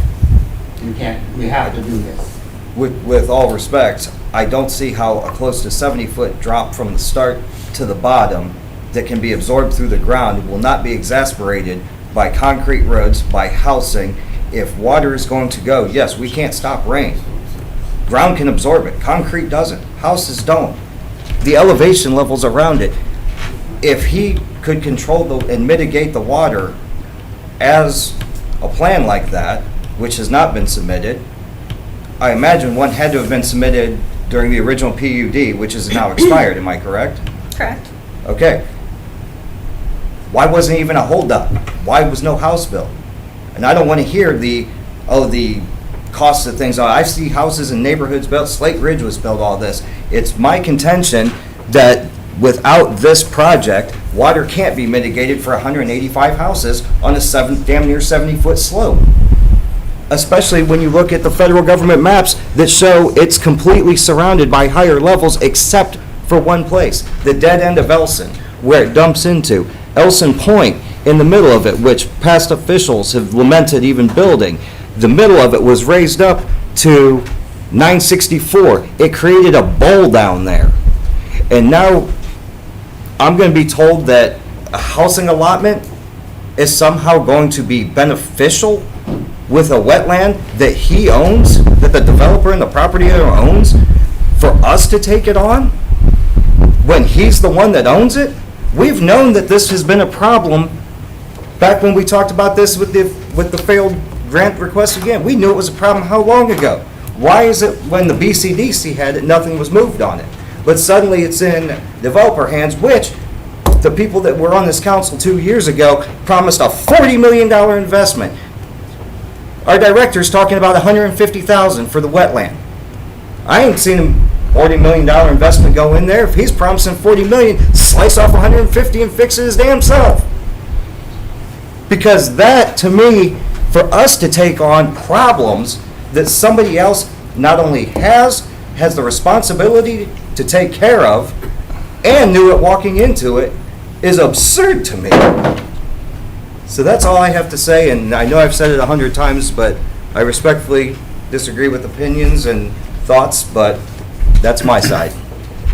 you can't, we have to do this. With all respect, I don't see how a close to 70-foot drop from the start to the bottom that can be absorbed through the ground will not be exacerbated by concrete roads, by housing. If water is going to go, yes, we can't stop rain. Ground can absorb it, concrete doesn't, houses don't. The elevation levels around it, if he could control and mitigate the water as a plan like that, which has not been submitted, I imagine one had to have been submitted during the original PUD, which is now expired, am I correct? Correct. Okay. Why wasn't even a holdup? Why was no house built? And I don't want to hear the costs of things. I see houses in neighborhoods built, Slate Ridge was built, all this. It's my contention that without this project, water can't be mitigated for 185 houses on a damn near 70-foot slope. Especially when you look at the federal government maps that show it's completely surrounded by higher levels except for one place, the dead end of Elson, where it dumps into. Elson Point in the middle of it, which past officials have lamented even building, the middle of it was raised up to 964. It created a bowl down there. And now I'm going to be told that a housing allotment is somehow going to be beneficial with a wetland that he owns, that the developer and the property owner owns, for us to take it on when he's the one that owns it? We've known that this has been a problem back when we talked about this with the failed grant request again. We knew it was a problem how long ago? Why is it when the BCDC had it, nothing was moved on it? But suddenly it's in developer hands, which the people that were on this council 2 years ago promised a $40 million investment. Our director's talking about $150,000 for the wetland. I ain't seen him $40 million investment go in there. If he's promising $40 million, slice off $150 and fix it his damn self. Because that, to me, for us to take on problems that somebody else not only has the responsibility to take care of, and knew it walking into it, is absurd to me. So that's all I have to say, and I know I've said it 100 times, but I respectfully disagree with opinions and thoughts, but that's my side.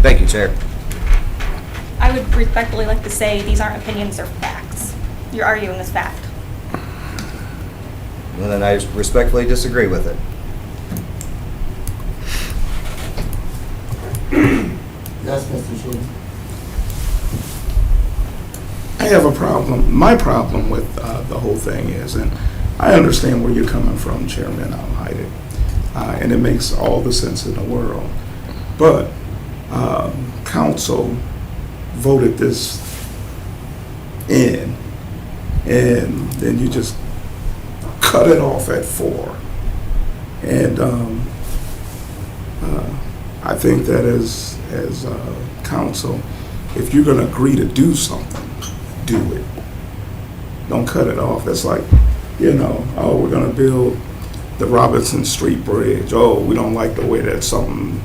Thank you, Chair. I would respectfully like to say these aren't opinions, they're facts. You're arguing this fact. And then I respectfully disagree with it. Yes, Mr. Shulman. I have a problem. My problem with the whole thing is, and I understand where you're coming from, Chairman Hyde, and it makes all the sense in the world. But council voted this in, and then you just cut it off at 4. And I think that as council, if you're going to agree to do something, do it. Don't cut it off. It's like, oh, we're going to build the Robinson Street Bridge. Oh, we don't like the way that something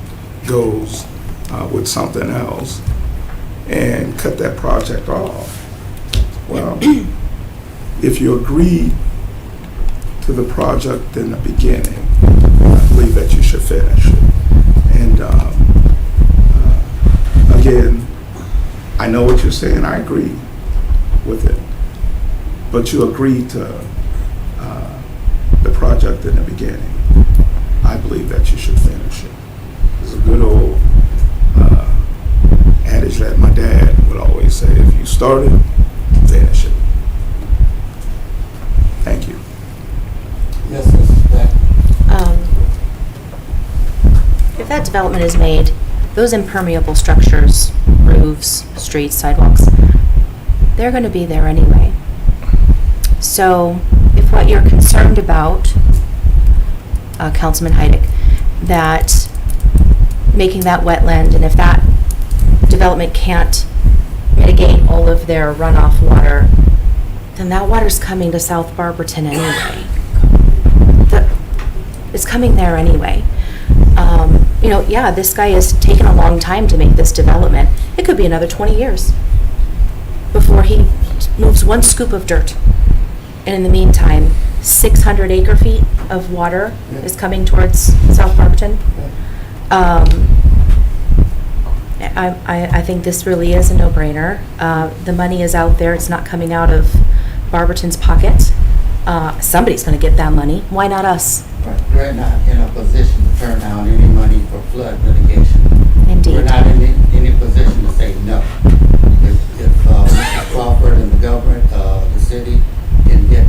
goes with something else, and cut that project off. Well, if you agree to the project in the beginning, I believe that you should finish it. And again, I know what you're saying. I agree with it, but you agreed to the project in the beginning. I believe that you should finish it. It's a good old adage that my dad would always say: if you start it, finish it. Thank you. Yes, Mrs. Beck. If that development is made, those impermeable structures, roofs, streets, sidewalks, they're going to be there anyway. So if what you're concerned about, Councilman Heidick, that making that wetland, and if that development can't mitigate all of their runoff water, then that water's coming to South Barberton anyway. It's coming there anyway. Yeah, this guy has taken a long time to make this development. It could be another 20 years before he moves one scoop of dirt. And in the meantime, 600 acre feet of water is coming towards South Barberton. I think this really is a no-brainer. The money is out there. It's not coming out of Barberton's pocket. Somebody's going to get that money. Why not us? We're not in a position to turn down any money for flood mitigation. Indeed. We're not in any position to say no. If Mr. Crawford and the government, the city, can get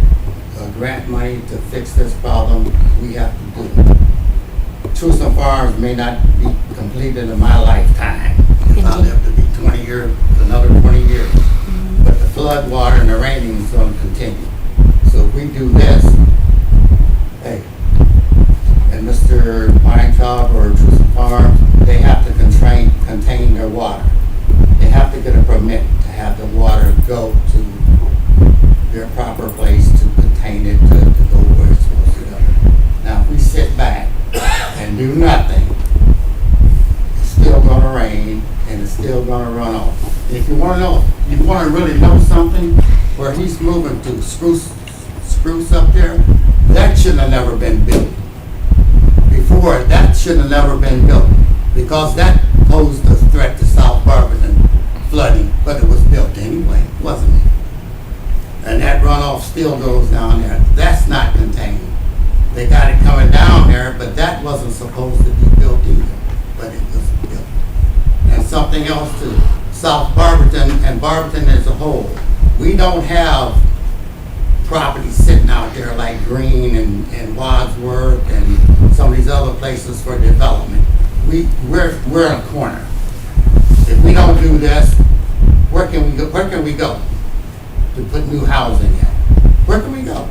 grant money to fix this problem, we have to do it. Tucson Farms may not be completed in my lifetime. I'll have to be 20 years, another 20 years. But the flood water and the raining is going to continue. So if we do this, permit to have the water go to their proper place to contain it, to go where it's supposed to go. Now, if we sit back and do nothing, it's still gonna rain and it's still gonna run off. And if you wanna know, you wanna really know something, where he's moving to Spruce up there, that shouldn't have never been built. Before, that shouldn't have never been built, because that posed a threat to South Barberton flooding, but it was built anyway, wasn't it? And that runoff still goes down there. That's not contained. They got it coming down there, but that wasn't supposed to be built either, but it was built. And something else to South Barberton and Barberton as a whole. We don't have property sitting out there like Green and Wadsworth and some of these other places for development. We're in a corner. If we don't do this, where can we go? Where can we go to put new housing in? Where can we go?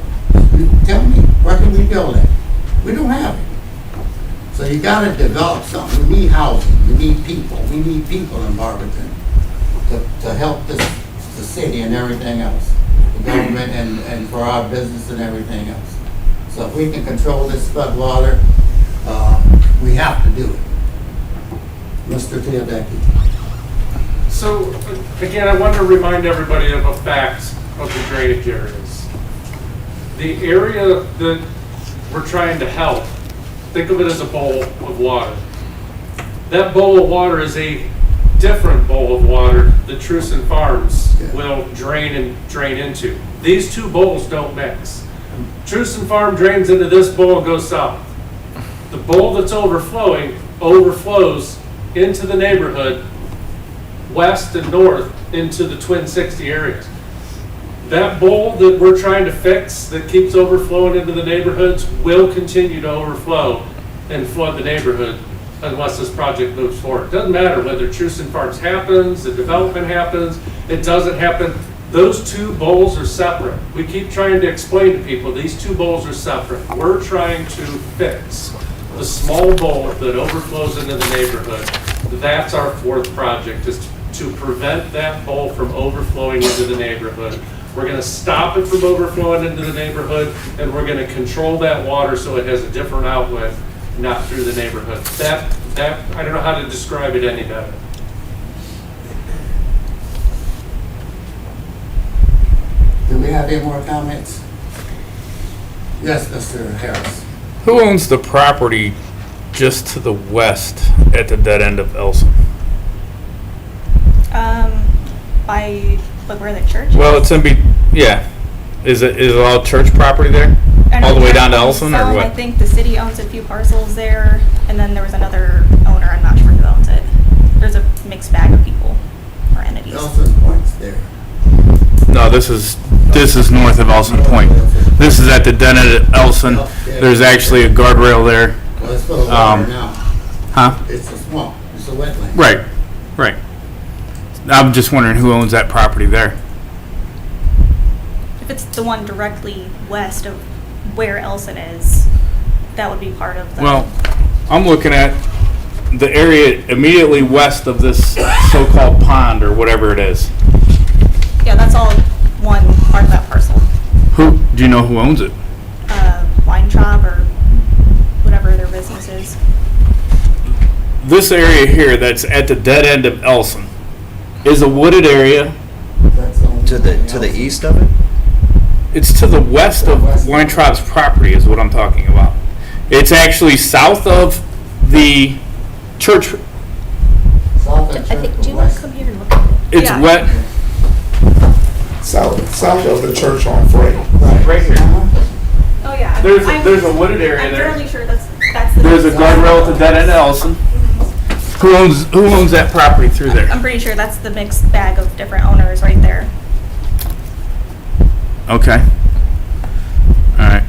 You tell me, where can we build it? We don't have it. So you gotta develop something. We need housing, we need people. We need people in Barberton to help the city and everything else. The government and for our business and everything else. So if we can control this flood water, we have to do it. Mr. Teodecki. So, again, I want to remind everybody of a fact of the drainage areas. The area that we're trying to help, think of it as a bowl of water. That bowl of water is a different bowl of water that Truson Farms will drain into. These two bowls don't mix. Truson Farm drains into this bowl and goes south. The bowl that's overflowing overflows into the neighborhood, west and north into the Twin 60 areas. That bowl that we're trying to fix that keeps overflowing into the neighborhoods will continue to overflow and flood the neighborhood unless this project moves forward. It doesn't matter whether Truson Farms happens, the development happens, it doesn't happen. Those two bowls are separate. We keep trying to explain to people these two bowls are separate. We're trying to fix the small bowl that overflows into the neighborhood. That's our fourth project, is to prevent that bowl from overflowing into the neighborhood. We're going to stop it from overflowing into the neighborhood, and we're going to control that water so it has a different outlet, not through the neighborhood. That I don't know how to describe it any better. Do we have any more comments? Yes, Mr. Harris. Who owns the property just to the west at the dead end of Elson? By where the church is. Well, it's yeah. Is it all church property there? And All the way we down to own Elson, or some. what? I think the city owns a few parcels there, and then there was another owner, I'm not sure who owns it. There's a mixed bag of people or entities. Elson Point's there. No, this is north of Elson Point. This is at the dead end of Elson. There's actually a guardrail there. Well, it's full of water now. Huh? It's a swamp. It's a wetland. Right. I'm just wondering who owns that property there. If it's the one directly west of where Elson is, that would be part of the. Well, I'm looking at the area immediately west of this so-called pond or whatever it is. Yeah, that's all one part of that parcel. Do you know who owns it? Wine shop or whatever their business is. This area here that's at the dead end of Elson is a wooded area. To the east of it? It's to the west of Weintraub's property is what I'm talking about. It's actually south of the church. I think, do you want to come here and look at it? It's Yeah. wet. South of the church on Frey. Right here. Oh yeah. There's a wooded area I'm there. fairly sure that's the. There's a guardrail at the dead end of Elson. Who owns that property through there? I'm pretty sure that's the mixed bag of different owners right there. Okay. All right.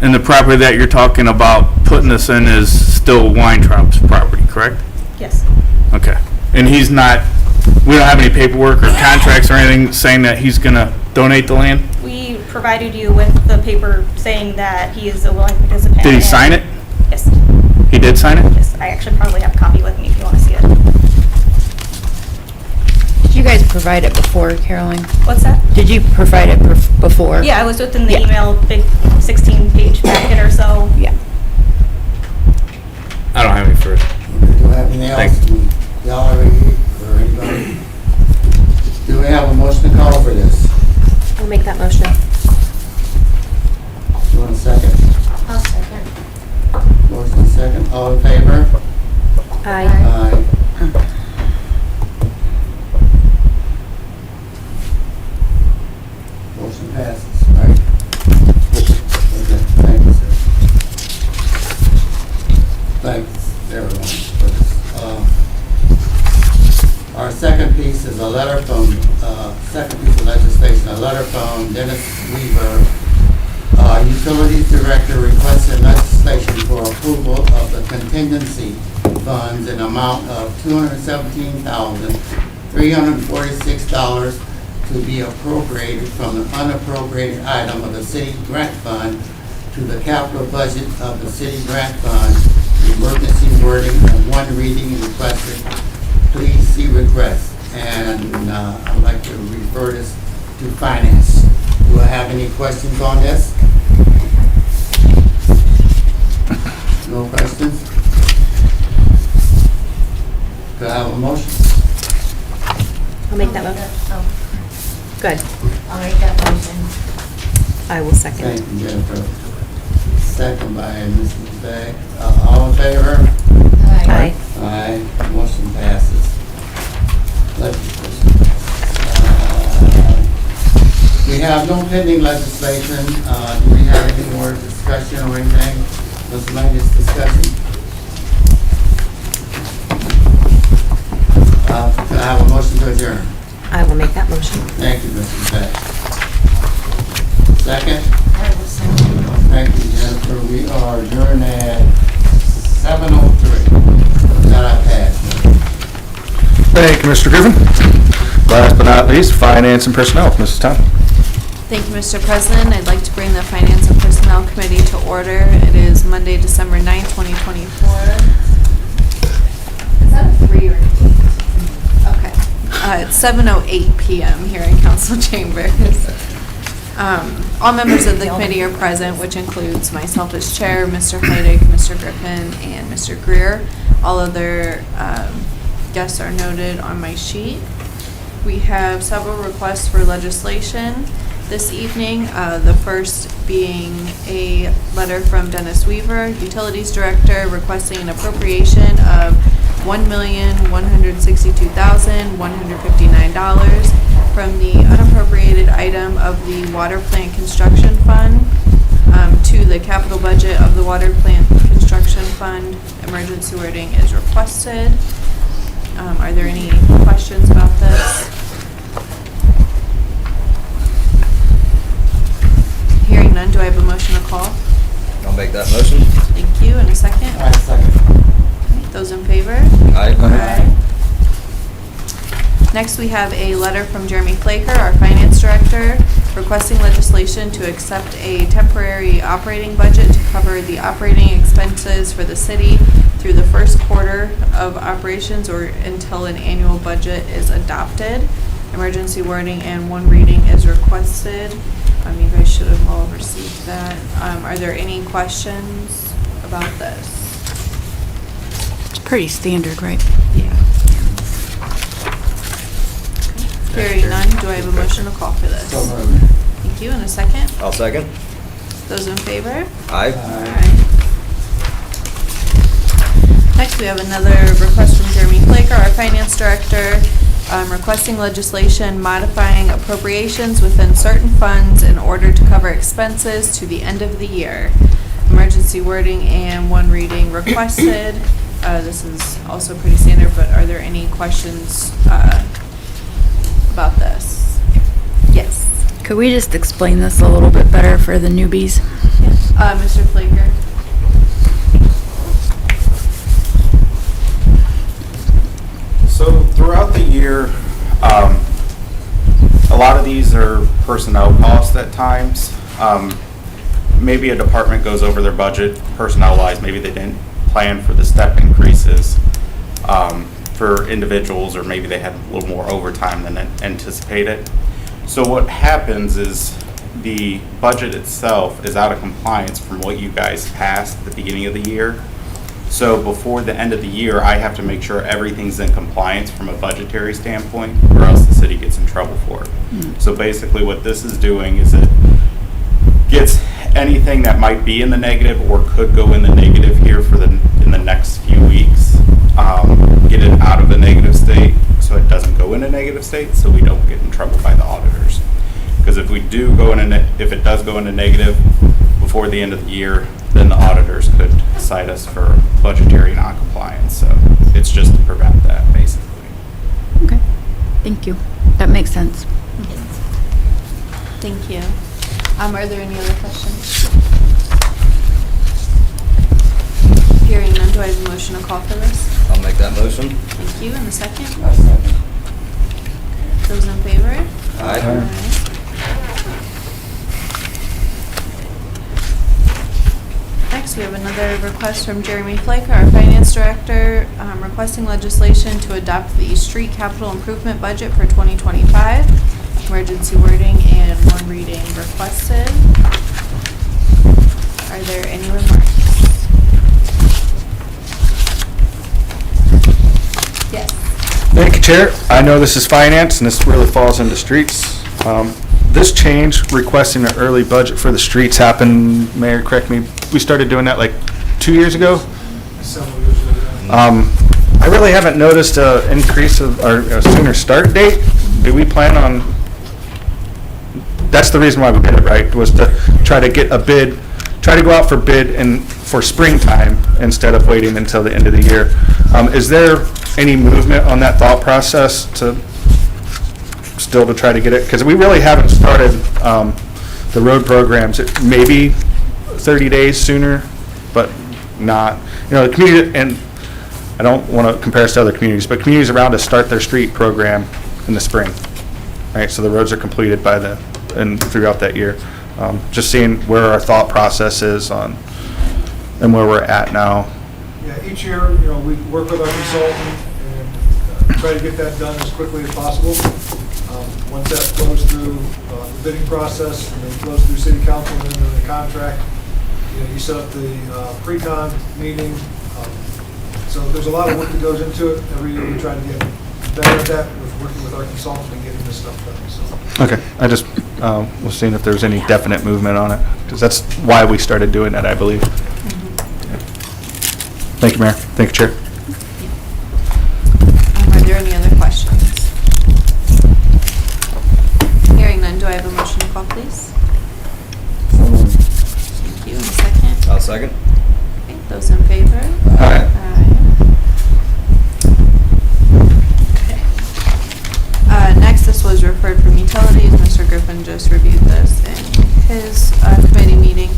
And the property that you're talking about putting this in is still Weintraub's property, correct? Yes. Okay. And we don't have any paperwork or contracts or anything saying that he's going to donate the land? We provided you with the paper saying that he is a willing participant. Did he sign it? Yes. He did sign it? Yes. I actually probably have a copy with me if you want to see it. Did you guys provide it before, Caroline? What's that? Did you provide it before? Yeah, it was within the Yeah. email, big 16-page packet or so. Yeah. I don't have any further. Do we have anything else? Y'all already, or anybody? Do we have a motion to call for this? We'll make that motion. You want a second? I'll second. Motion second. All in favor? Aye. Aye. Motion passes, right? Okay, thank you, sir. Thanks, everyone, for this. Our second piece is a letter from, second piece of legislation, a letter from Dennis Weaver, Utilities Director, requesting legislation for approval of the contingency funds in amount of $217,346 to be appropriated from the unappropriated item of the city grant fund to the capital budget of the city grant fund. Emergency wording and one reading requested. Please see request. And I'd like to refer this to finance. Do I have any questions on this? No questions? Do I have a motion? I'll make that motion. Oh, Good. I'll make that motion. I will second. Thank you, Jennifer. Second by Mrs. Beck. All in favor? Aye. Aye. Motion passes. Legislation. We have no pending legislation. Do we have any more discussion or anything? Miscellaneous discussion? Can I have a motion to adjourn? I will make that motion. Thank you, Mrs. Beck. Second? I will second. Thank you, Jennifer. We are adjourned at 7:03. That I passed. Thank you, Mr. Griffin. Last but not least, Finance and Personnel, Mrs. Town. Thank you, Mr. President. I'd like to bring the Finance and Personnel Committee to order. It is Monday, December 9th, 2024. Is that a 3 or an 8? Okay. It's 7:08 PM here in Council Chambers. All members of the committee are present, which includes myself as chair, Mr. Heidig, Mr. Griffin, and Mr. Greer. All other guests are noted on my sheet. We have several requests for legislation this evening. The first being a letter from Dennis Weaver, Utilities Director, requesting an appropriation of $1,162,159 from the unappropriated item of the Water Plant Construction Fund to the capital budget of the Water Plant Construction Fund. Emergency wording is requested. Are there any questions about this? Hearing none, do I have a motion to call? I'll make that motion. Thank you, and a second? Aye, second. Those in favor? Aye. Next, we have a letter from Jeremy Flaker, our Finance Director, requesting legislation to accept a temporary operating budget to cover the operating expenses for the city through the first quarter of operations or until an annual budget is adopted. Emergency wording and one reading is requested. You guys should have all received that. Are there any questions about this? It's pretty standard, right? Yeah. Hearing none, do I have a motion to call for this? So moved. Thank you, and a second? I'll second. Those in favor? Aye. Alright. Next, we have another request from Jeremy Flaker, our Finance Director, requesting legislation modifying appropriations within certain funds in order to cover expenses to the end of the year. Emergency wording and one reading requested. This is also pretty standard, but are there any questions about this? Yes. Could we just explain this a little bit better for the newbies? Mr. Flaker. So throughout the year, a lot of these are personnel costs at times. Maybe a department goes over their budget personnel-wise, maybe they didn't plan for the step increases. for individuals, or maybe they had a little more overtime than anticipated. So what happens is the budget itself is out of compliance from what you guys passed at the beginning of the year. So before the end of the year, I have to make sure everything's in compliance from a budgetary standpoint, or else the city gets in trouble for it. So basically what this is doing is it gets anything that might be in the negative or could go in the negative here in the next few weeks, get it out of a negative state so it doesn't go into negative state, so we don't get in trouble by the auditors. Because if if it does go into negative before the end of the year, then the auditors could cite us for budgetary non-compliance. So it's just to prevent that, basically. Okay, thank you. That makes sense. Thank you. Are there any other questions? Hearing none, do I have a motion to call for this? I'll make that motion. Thank you. And the second? Second. Those in favor? Aye. Next, we have another request from Jeremy Flake, our Finance Director, requesting legislation to adopt the street capital improvement budget for 2025. Emergency wording and one reading requested. Are there any remarks? Yes. Thank you, Chair. I know this is finance, and this really falls into streets. This change, requesting an early budget for the streets, happened, Mayor, correct me, we started doing that like 2 years ago? Several years ago. I really haven't noticed an increase of, or a sooner start date. Do we plan on, that's the reason why we did it, right? Was to try to get a bid, try to go out for bid for springtime instead of waiting until the end of the year. Is there any movement on that thought process to still to try to get it? Because we really haven't started the road programs. It may be 30 days sooner, but not. The community, and I don't want to compare us to other communities, but communities around us start their street program in the spring, right? So the roads are completed and throughout that year. Just seeing where our thought process is on and where we're at now. Yeah, each year, we work with our consultant and try to get that done as quickly as possible. Once that flows through the bidding process and then flows through city council and then the contract, you set up the pre-con meeting. So there's a lot of work that goes into it. Every year we try to get better at that with working with our consultant and getting this stuff done. So. Okay, I just was seeing if there was any definite movement on it, because that's why we started doing that, I believe. Yeah. Thank you, Mayor. Thank you, Chair. Are there any other questions? Hearing none, do I have a motion to call, please? Thank you. And a second? I'll second. Okay, those in favor? Aye. Next, this was referred from utilities. Mr. Griffin just reviewed this in his committee meeting.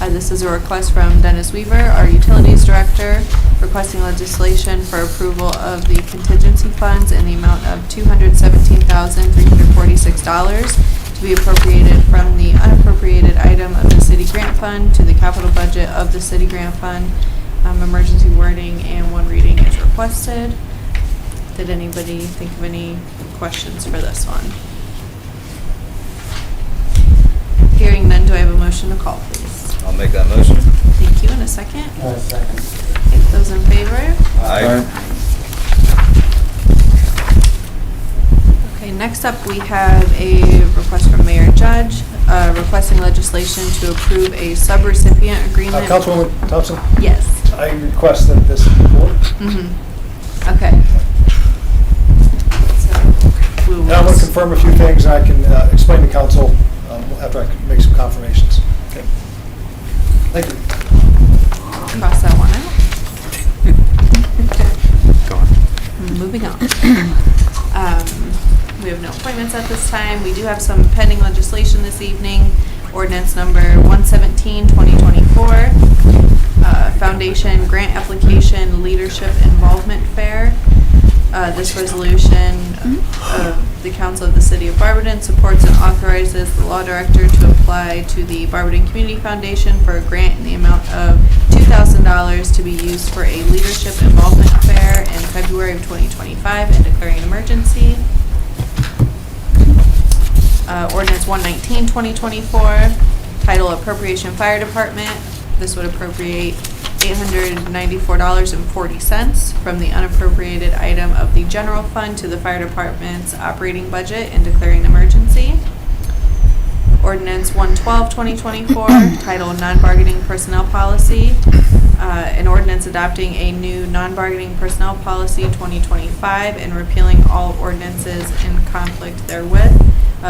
This is a request from Dennis Weaver, our utilities director, requesting legislation for approval of the contingency funds in the amount of $217,346 to be appropriated from the unappropriated item of the city grant fund to the capital budget of the city grant fund. Emergency wording and one reading is requested. Did anybody think of any questions for this one? Hearing none, do I have a motion to call, please? I'll make that motion. Thank you. And a second? Second. Okay, those in favor? Aye. Okay, next up, we have a request from Mayor Judge, requesting legislation to approve a subrecipient agreement. Councilwoman Thompson, Yes. I request that this be pulled. Okay. So, we will. And I want to confirm a few things, and I can explain to council after I make some confirmations. Okay. Thank you. Cross that one out. Go on. Moving on. We have no appointments at this time. We do have some pending legislation this evening. Ordinance number 117, 2024. Foundation Grant Application Leadership Involvement Fair. This resolution of the Council of the City of Barberton supports and authorizes the law director to apply to the Barberton Community Foundation for a grant in the amount of $2,000 to be used for a leadership involvement fair in February of 2025 and declaring an emergency. Ordinance 119, 2024, title Appropriation Fire Department. This would appropriate $894.40 from the unappropriated item of the general fund to the fire department's operating budget and declaring an emergency. Ordinance 112, 2024, title Non-Bargaining Personnel Policy. An ordinance adopting a new non-bargaining personnel policy 2025 and repealing all ordinances in conflict therewith.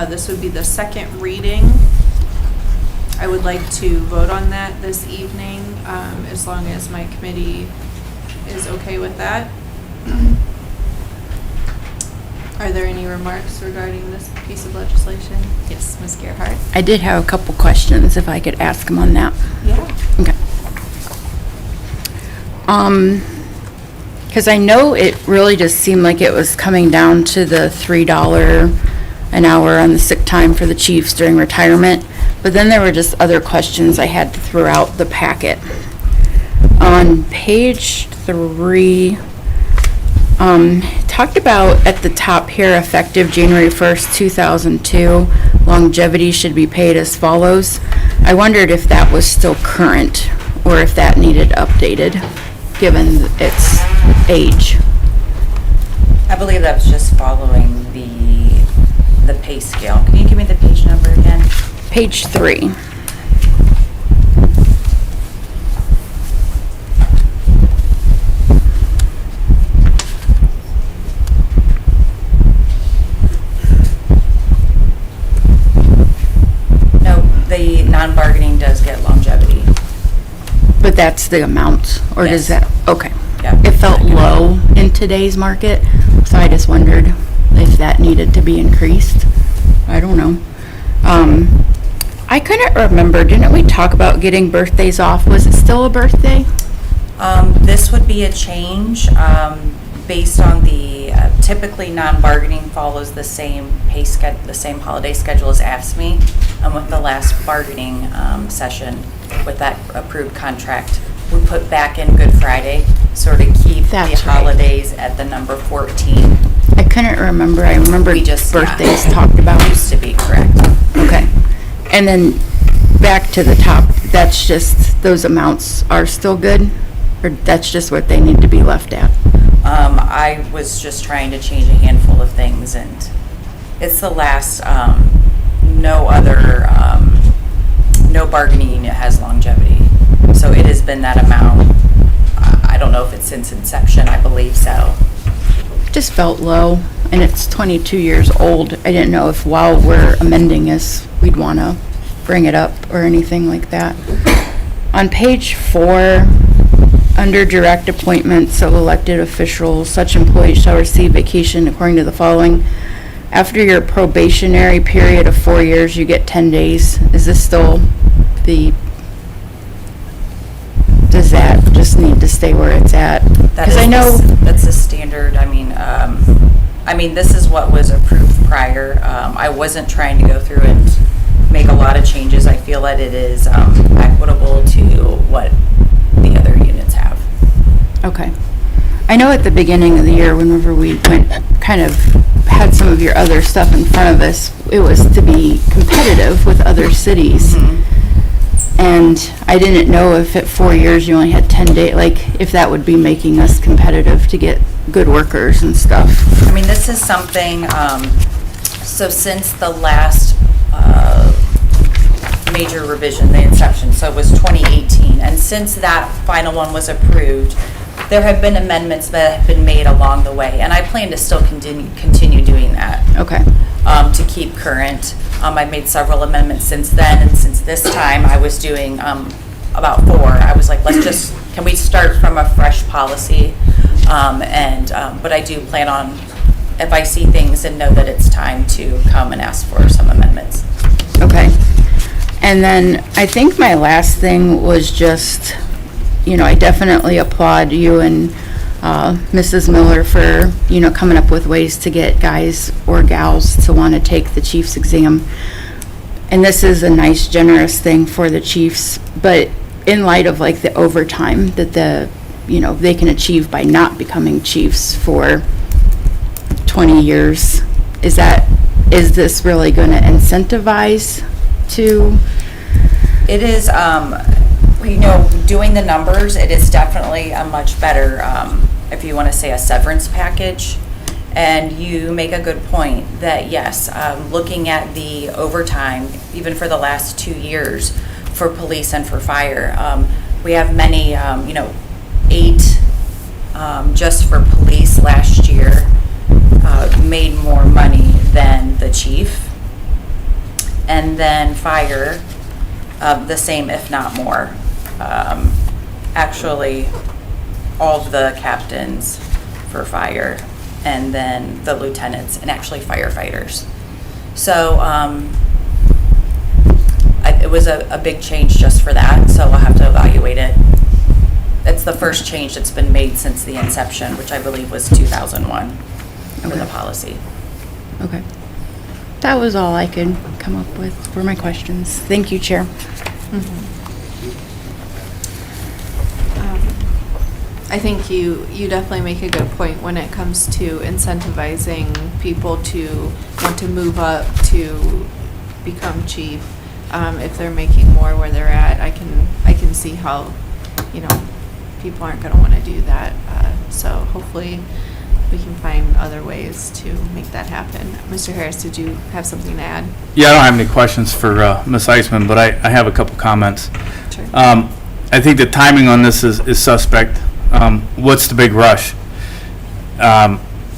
This would be the second reading. I would like to vote on that this evening, as long as my committee is okay with that. Are there any remarks regarding this piece of legislation? Yes, Ms. Gerhart? I did have a couple questions, if I could ask them on that. Yeah. Okay. Because I know it really just seemed like it was coming down to the $3 an hour on the sick time for the chiefs during retirement, but then there were just other questions I had to throw out the packet. On page 3, talked about at the top here, effective January 1st, 2002, longevity should be paid as follows. I wondered if that was still current or if that needed updated, given its age. I believe that was just following the pay scale. Can you give me the page number again? Page 3. No, the non-bargaining does get longevity. But that's the amount, or does Yes. that, okay. Yeah. It felt low in today's market, so I just wondered if that needed to be increased. I don't know. I couldn't remember, didn't we talk about getting birthdays off? Was it still a birthday? This would be a change based on the, typically non-bargaining follows the same pay schedule, the same holiday schedule as AFSCME. And with the last bargaining session, with that approved contract, we put back in Good Friday, sort of keep That's the right. holidays at the number 14. I couldn't remember. I remember We just, birthdays yeah, talked about. Used to be correct. Okay. And then back to the top, that's just, those amounts are still good? Or that's just what they need to be left at? I was just trying to change a handful of things, and it's the last, no other, no bargaining unit has longevity. So it has been that amount. I don't know if it's since inception, I believe so. Just felt low, and it's 22 years old. I didn't know if while we're amending this, we'd want to bring it up or anything like that. On page 4, under direct appointments of elected officials, such employees shall receive vacation according to the following. After your probationary period of 4 years, you get 10 days. Is this still the, does that just need to stay where it's at? Because I know. That's a standard, I mean, this is what was approved prior. I wasn't trying to go through and make a lot of changes. I feel that it is equitable to what the other units have. Okay. I know at the beginning of the year, whenever we went, kind of had some of your other stuff in front of us, it was to be competitive with other cities. And I didn't know if at 4 years you only had 10 days, like if that would be making us competitive to get good workers and stuff. I mean, this is something, so since the last major revision, the inception, so it was 2018, and since that final one was approved, there have been amendments that have been made along the way, and I plan to still continue doing that. Okay. To keep current. I've made several amendments since then, and since this time I was doing about 4. I was like, can we start from a fresh policy? But I do plan on, if I see things and know that it's time, to come and ask for some amendments. Okay. And then I think my last thing was just, I definitely applaud you and Mrs. Miller for, coming up with ways to get guys or gals to want to take the chief's exam. And this is a nice, generous thing for the chiefs, but in light of like the overtime that they can achieve by not becoming chiefs for 20 years, is this really going to incentivize to? It is, doing the numbers, it is definitely a much better, if you want to say a severance package. And you make a good point that yes, looking at the overtime, even for the last 2 years for police and for fire, we have many, 8 just for police last year made more money than the chief. And then fire, the same if not more. Actually, all of the captains for fire, and then the lieutenants, and actually firefighters. So it was a big change just for that, so we'll have to evaluate it. It's the first change that's been made since the inception, which I believe was 2001 for the policy. Okay. That was all I could come up with for my questions. Thank you, Chair. I think you definitely make a good point when it comes to incentivizing people to want to move up to become chief. If they're making more where they're at, I can see how, people aren't going to want to do that. So hopefully we can find other ways to make that happen. Mr. Harris, did you have something to add? Yeah, I don't have any questions for Ms. Eisman, but I have a couple comments. Sure. I think the timing on this is suspect. What's the big rush?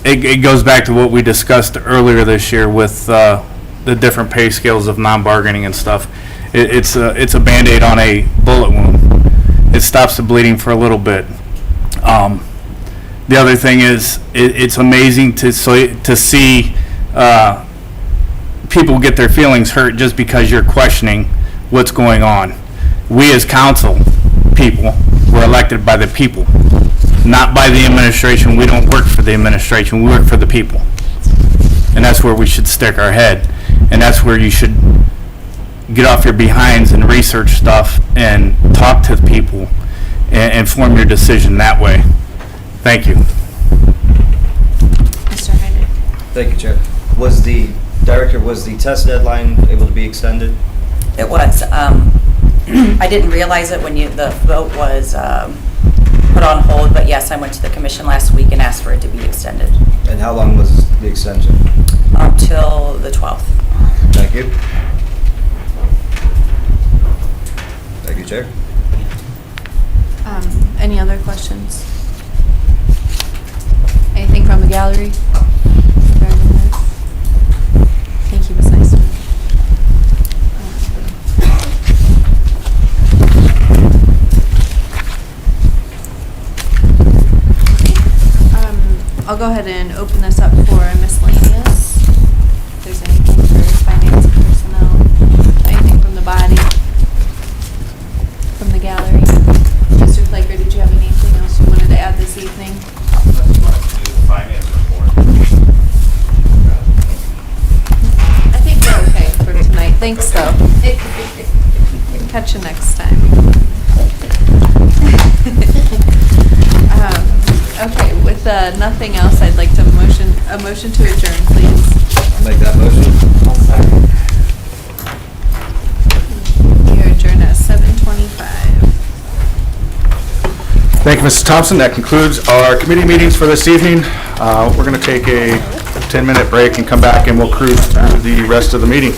It goes back to what we discussed earlier this year with the different pay scales of non-bargaining and stuff. It's a Band-Aid on a bullet wound. It stops the bleeding for a little bit. The other thing is, it's amazing to see people get their feelings hurt just because you're questioning what's going on. We as council people were elected by the people, not by the administration. We don't work for the administration. We work for the people. And that's where we should stick our head. And that's where you should get off your behinds and research stuff and talk to the people and form your decision that way. Thank you. Mr. Heineck? Thank you, Chair. Was the test deadline able to be extended? It was. I didn't realize it when the vote was put on hold, but yes, I went to the commission last week and asked for it to be extended. And how long was the extension? Till the 12th. Thank you. Thank you, Chair. Any other questions? Anything from the gallery? Thank you, Ms. Eisman. I'll go ahead and open this up for miscellaneous. If there's anything for finance and personnel, anything from the body, from the gallery. Mr. Flaker, did you have anything else you wanted to add this evening? Finance report. I think we're okay for tonight. Thanks, though. Catch you next time. Okay, with nothing else, I'd like to motion to adjourn, please. I'll make that motion. We are adjourned at 7:25. Thank you, Mrs. Thompson. That concludes our committee meetings for this evening. We're going to take a 10-minute break and come back, and we'll cruise through the rest of the meeting.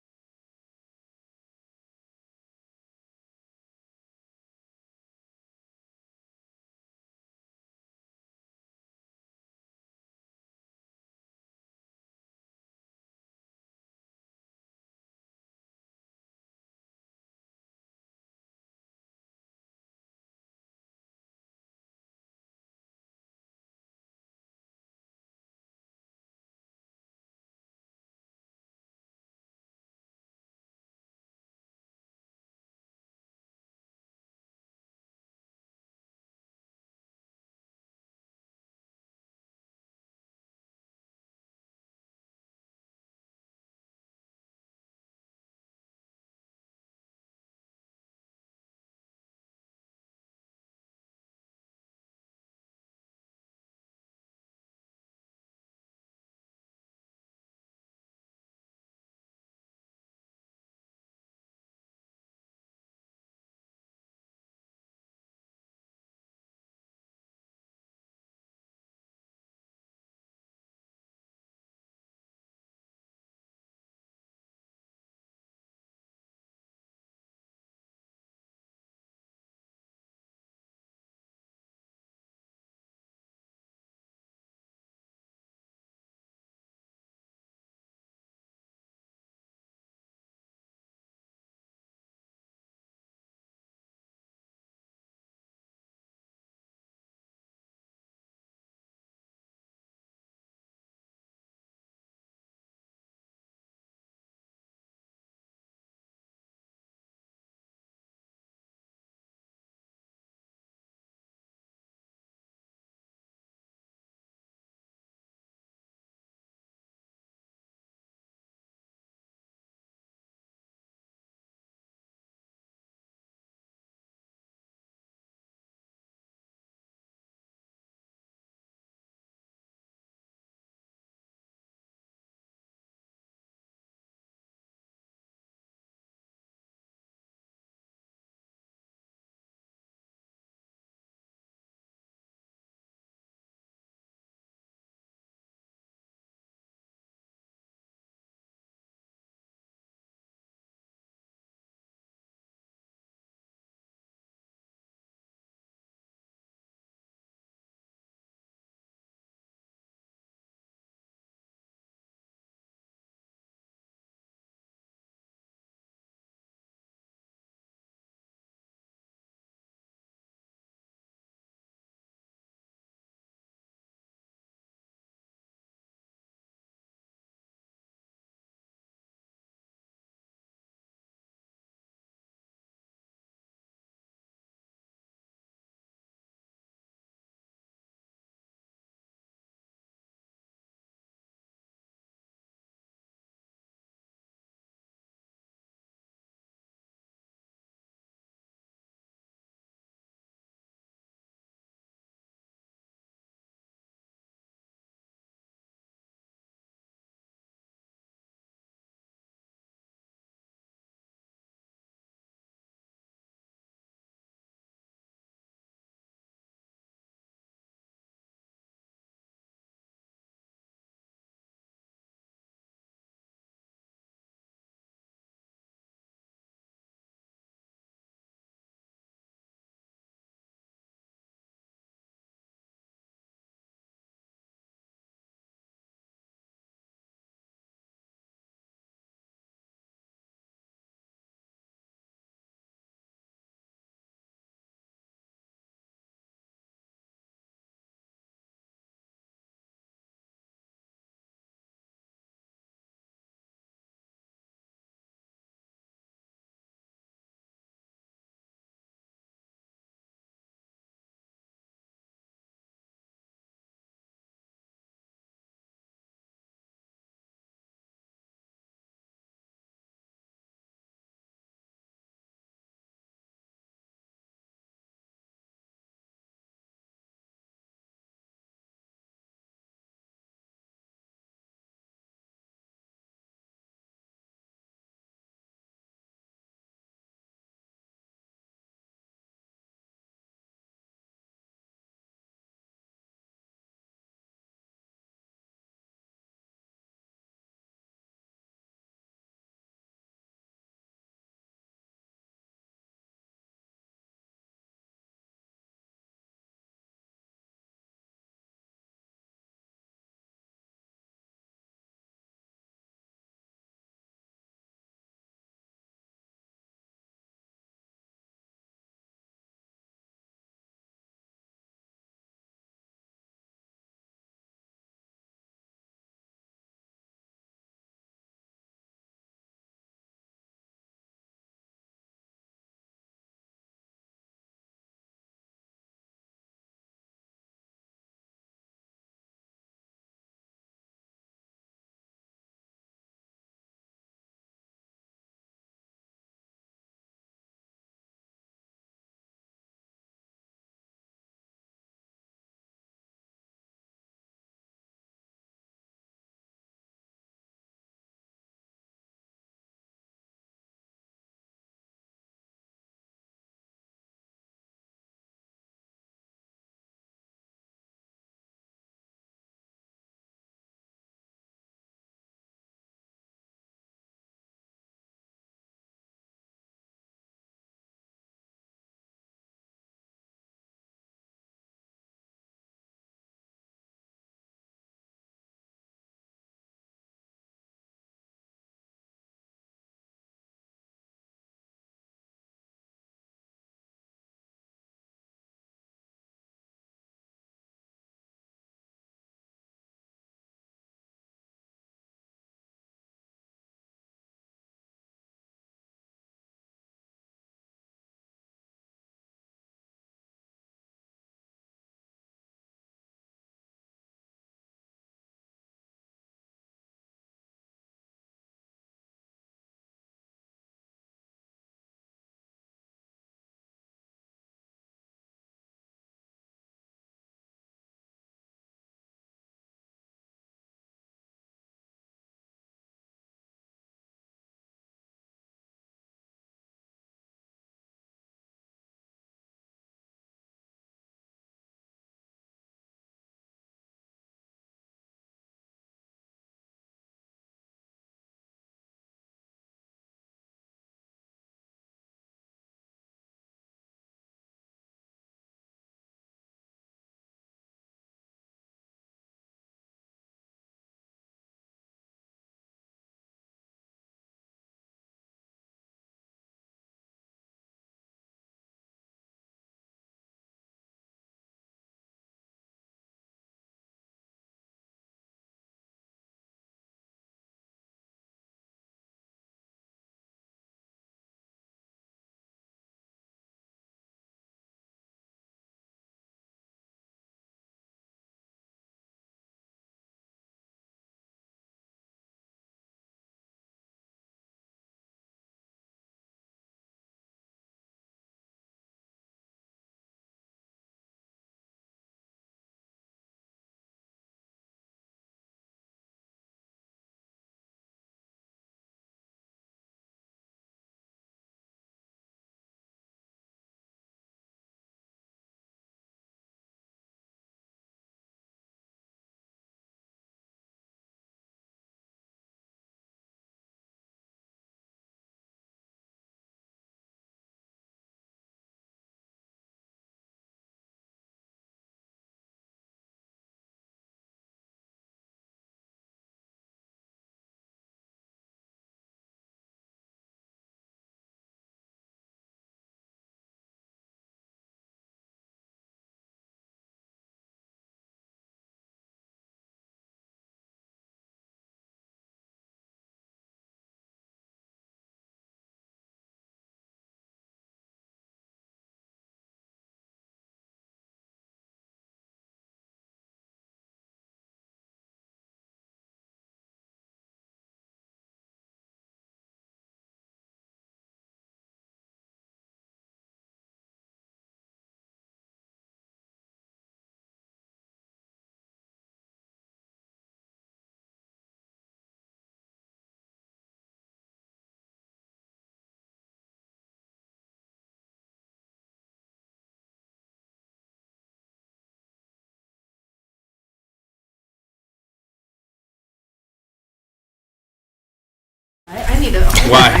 I need to. Why?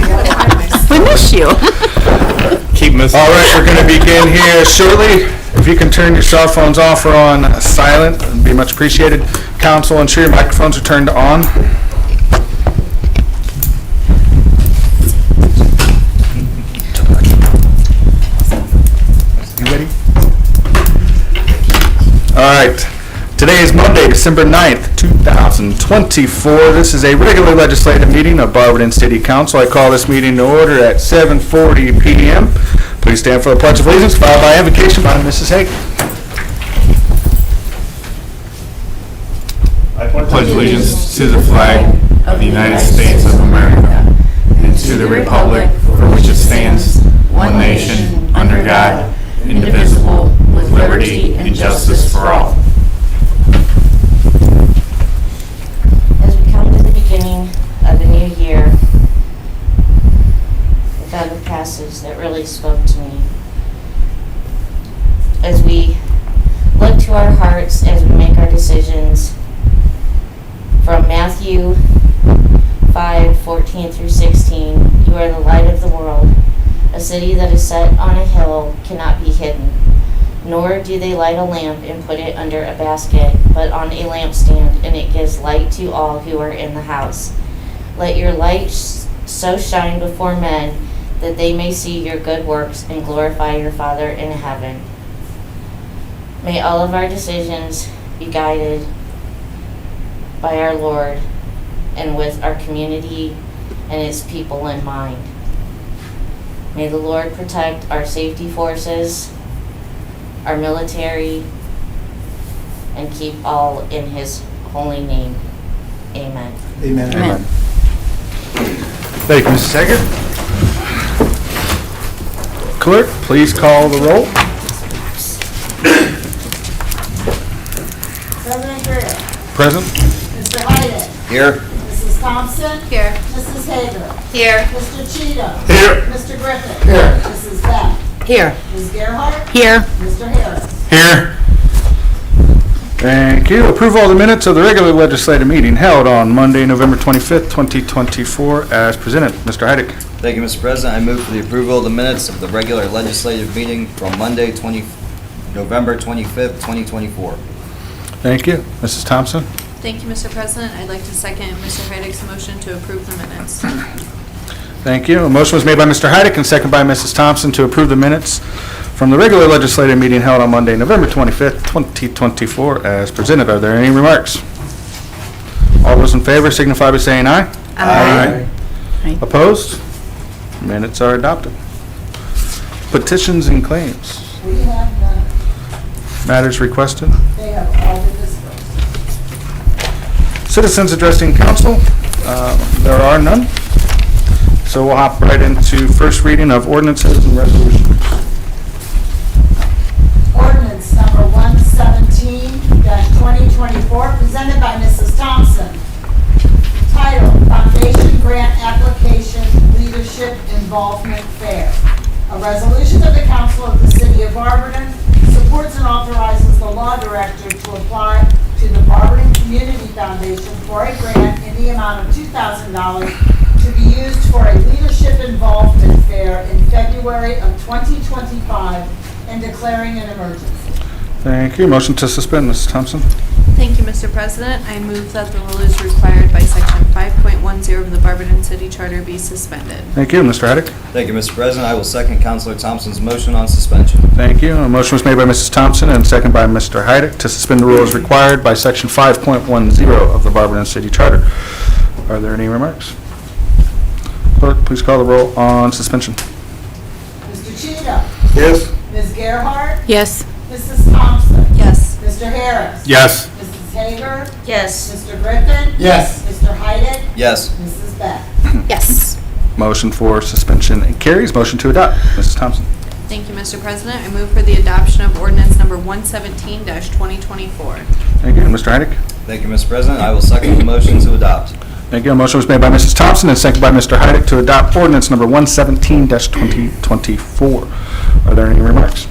We miss you. Keep missing. All right, we're going to begin here shortly. If you can turn your cell phones off or on silent, it'd be much appreciated. Council, ensure your microphones are turned on. You ready? All right. Today is Monday, December 9th, 2024. This is a regular legislative meeting of Barberton City Council. I call this meeting to order at 7:40 p.m. Please stand for the Pledge of Allegiance, followed by invocation by Mrs. Hagan. I pledge allegiance to the flag of the United States of America and to the republic for which it stands, one nation, under God, indivisible, with liberty and justice for all. As we come to the beginning of the new year, I found a passage that really spoke to me. As we look to our hearts, as we make our decisions, from Matthew 5:14 through 16, you are the light of the world. A city that is set on a hill cannot be hidden. Nor do they light a lamp and put it under a basket, but on a lampstand, and it gives light to all who are in the house. Let your light so shine before men that they may see your good works and glorify your Father in heaven. May all of our decisions be guided by our Lord and with our community and its people in mind. May the Lord protect our safety forces, our military, and keep all in His holy name. Amen. Amen. Amen. Thank you, Mrs. Hager. Clerk, please call the roll. President Greer. Present. Mr. Hyden. Here. Mrs. Thompson. Here. Mrs. Hager. Here. Mr. Cheatham. Here. Mr. Griffin. Here. Mrs. Beck. Here. Ms. Gerhart. Here. Mr. Harris. Here. Thank you. Approval of the minutes of the regular legislative meeting held on Monday, November 25th, 2024, as presented. Mr. Heidick. Thank you, Mr. President. I move for the approval of the minutes of the regular legislative meeting from Monday, November 25th, 2024. Thank you. Mrs. Thompson. Thank you, Mr. President. I'd like to second Mr. Heidick's motion to approve the minutes. Thank you. A motion was made by Mr. Heidick and seconded by Mrs. Thompson to approve the minutes from the regular legislative meeting held on Monday, November 25th, 2024, as presented. Are there any remarks? All those in favor signify by saying aye. Aye. Aye. Opposed? Minutes are adopted. Petitions and claims. We have none. Matters requested. They have all been dispersed. Citizens addressing council. There are none. So we'll hop right into first reading of ordinances and resolutions. Ordinance number 117-2024, presented by Mrs. Thompson. Title, Foundation Grant Application Leadership Involvement Fair. A resolution of the Council of the City of Barberton supports and authorizes the law director to apply to the Barberton Community Foundation for a grant in the amount of $2,000 to be used for a leadership involvement fair in February of 2025 and declaring an emergency. Thank you. Motion to suspend, Mrs. Thompson. Thank you, Mr. President. I move that the rule is required by Section 5.10 of the Barberton City Charter be suspended. Thank you. Mr. Heidick. Thank you, Mr. President. I will second Councilor Thompson's motion on suspension. Thank you. A motion was made by Mrs. Thompson and seconded by Mr. Heidick to suspend the rules required by Section 5.10 of the Barberton City Charter. Are there any remarks? Clerk, please call the roll on suspension. Mr. Cheatham. Yes. Ms. Gerhart. Yes. Mrs. Thompson. Yes. Mr. Harris. Yes. Mrs. Hager. Yes. Mr. Griffin. Yes. Mr. Heidick. Yes. Mrs. Beck. Yes. Motion for suspension carries. Motion to adopt. Mrs. Thompson. Thank you, Mr. President. I move for the adoption of ordinance number 117-2024. Thank you. Mr. Heidick. Thank you, Mr. President. I will second the motion to adopt. Thank you. A motion was made by Mrs. Thompson and seconded by Mr. Heidick to adopt ordinance number 117-2024. Are there any remarks?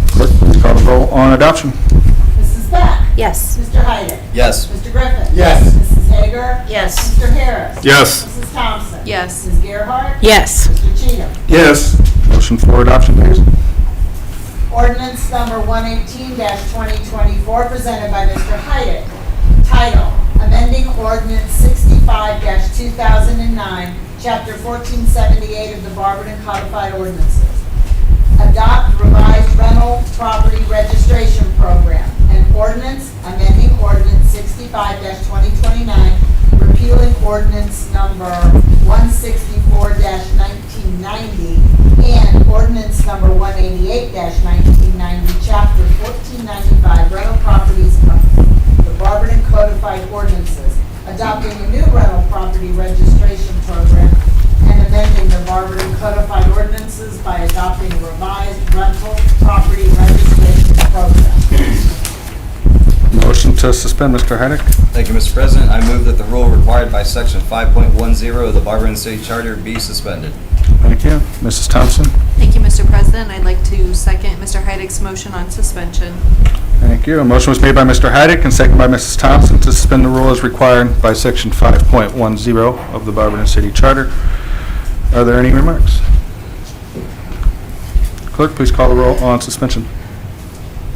Clerk, please call the roll on adoption. Mrs. Beck. Yes. Mr. Heidick. Yes. Mr. Griffin. Yes. Mrs. Hager? Yes. Mr. Harris? Yes. Mrs. Thompson? Yes. Ms. Gerhart? Yes. Mr. Cheatham? Yes. Motion for adoption, please. Ordinance number 118-2024, presented by Mr. Heidick. Title, amending ordinance 65-2009, chapter 1478 of the Barberton Codified Ordinances. Adopt revised rental property registration program. An ordinance amending ordinance 65-2029, repealing ordinance number 164-1990, and ordinance number 188-1990, chapter 1495, rental properties of the Barberton Codified Ordinances, adopting a new rental property registration program, and amending the Barberton Codified Ordinances by adopting a revised rental property registration program. Motion to suspend, Mr. Heidick. Thank you, Mr. President. I move that the rule required by Section 5.10 of the Barberton City Charter be suspended. Thank you. Mrs. Thompson? Thank you, Mr. President. I'd like to second Mr. Heidick's motion on suspension. Thank you. A motion was made by Mr. Heidick and seconded by Mrs. Thompson to suspend the rule as required by Section 5.10 of the Barberton City Charter. Are there any remarks? Clerk, please call the roll on suspension.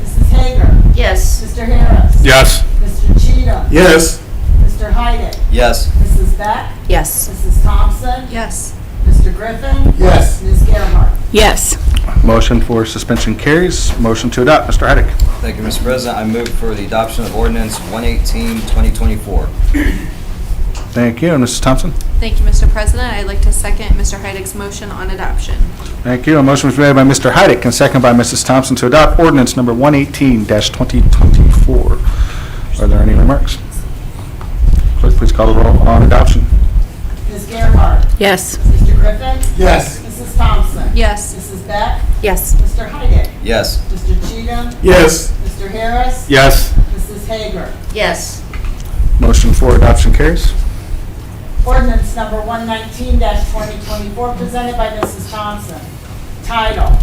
Mrs. Hager? Yes. Mr. Harris? Yes. Mr. Cheatham? Yes. Mr. Heidick? Yes. Mrs. Beck? Yes. Mrs. Thompson? Yes. Mr. Griffin? Yes. Ms. Gerhart? Yes. Motion for suspension carries. Motion to adopt, Mr. Heidick. Thank you, Mr. President. I move for the adoption of ordinance 118-2024. Thank you. And Mrs. Thompson? Thank you, Mr. President. I'd like to second Mr. Heidick's motion on adoption. Thank you. A motion was made by Mr. Heidick and seconded by Mrs. Thompson to adopt ordinance number 118-2024. Are there any remarks? Clerk, please call the roll on adoption. Ms. Gerhart? Yes. Mr. Griffin? Yes. Mrs. Thompson? Yes. Mrs. Beck? Yes. Mr. Heidick? Yes. Mr. Cheatham? Yes. Mr. Harris? Yes. Mrs. Hager? Yes. Motion for adoption carries. Ordinance number 119-2024, presented by Mrs. Thompson. Title,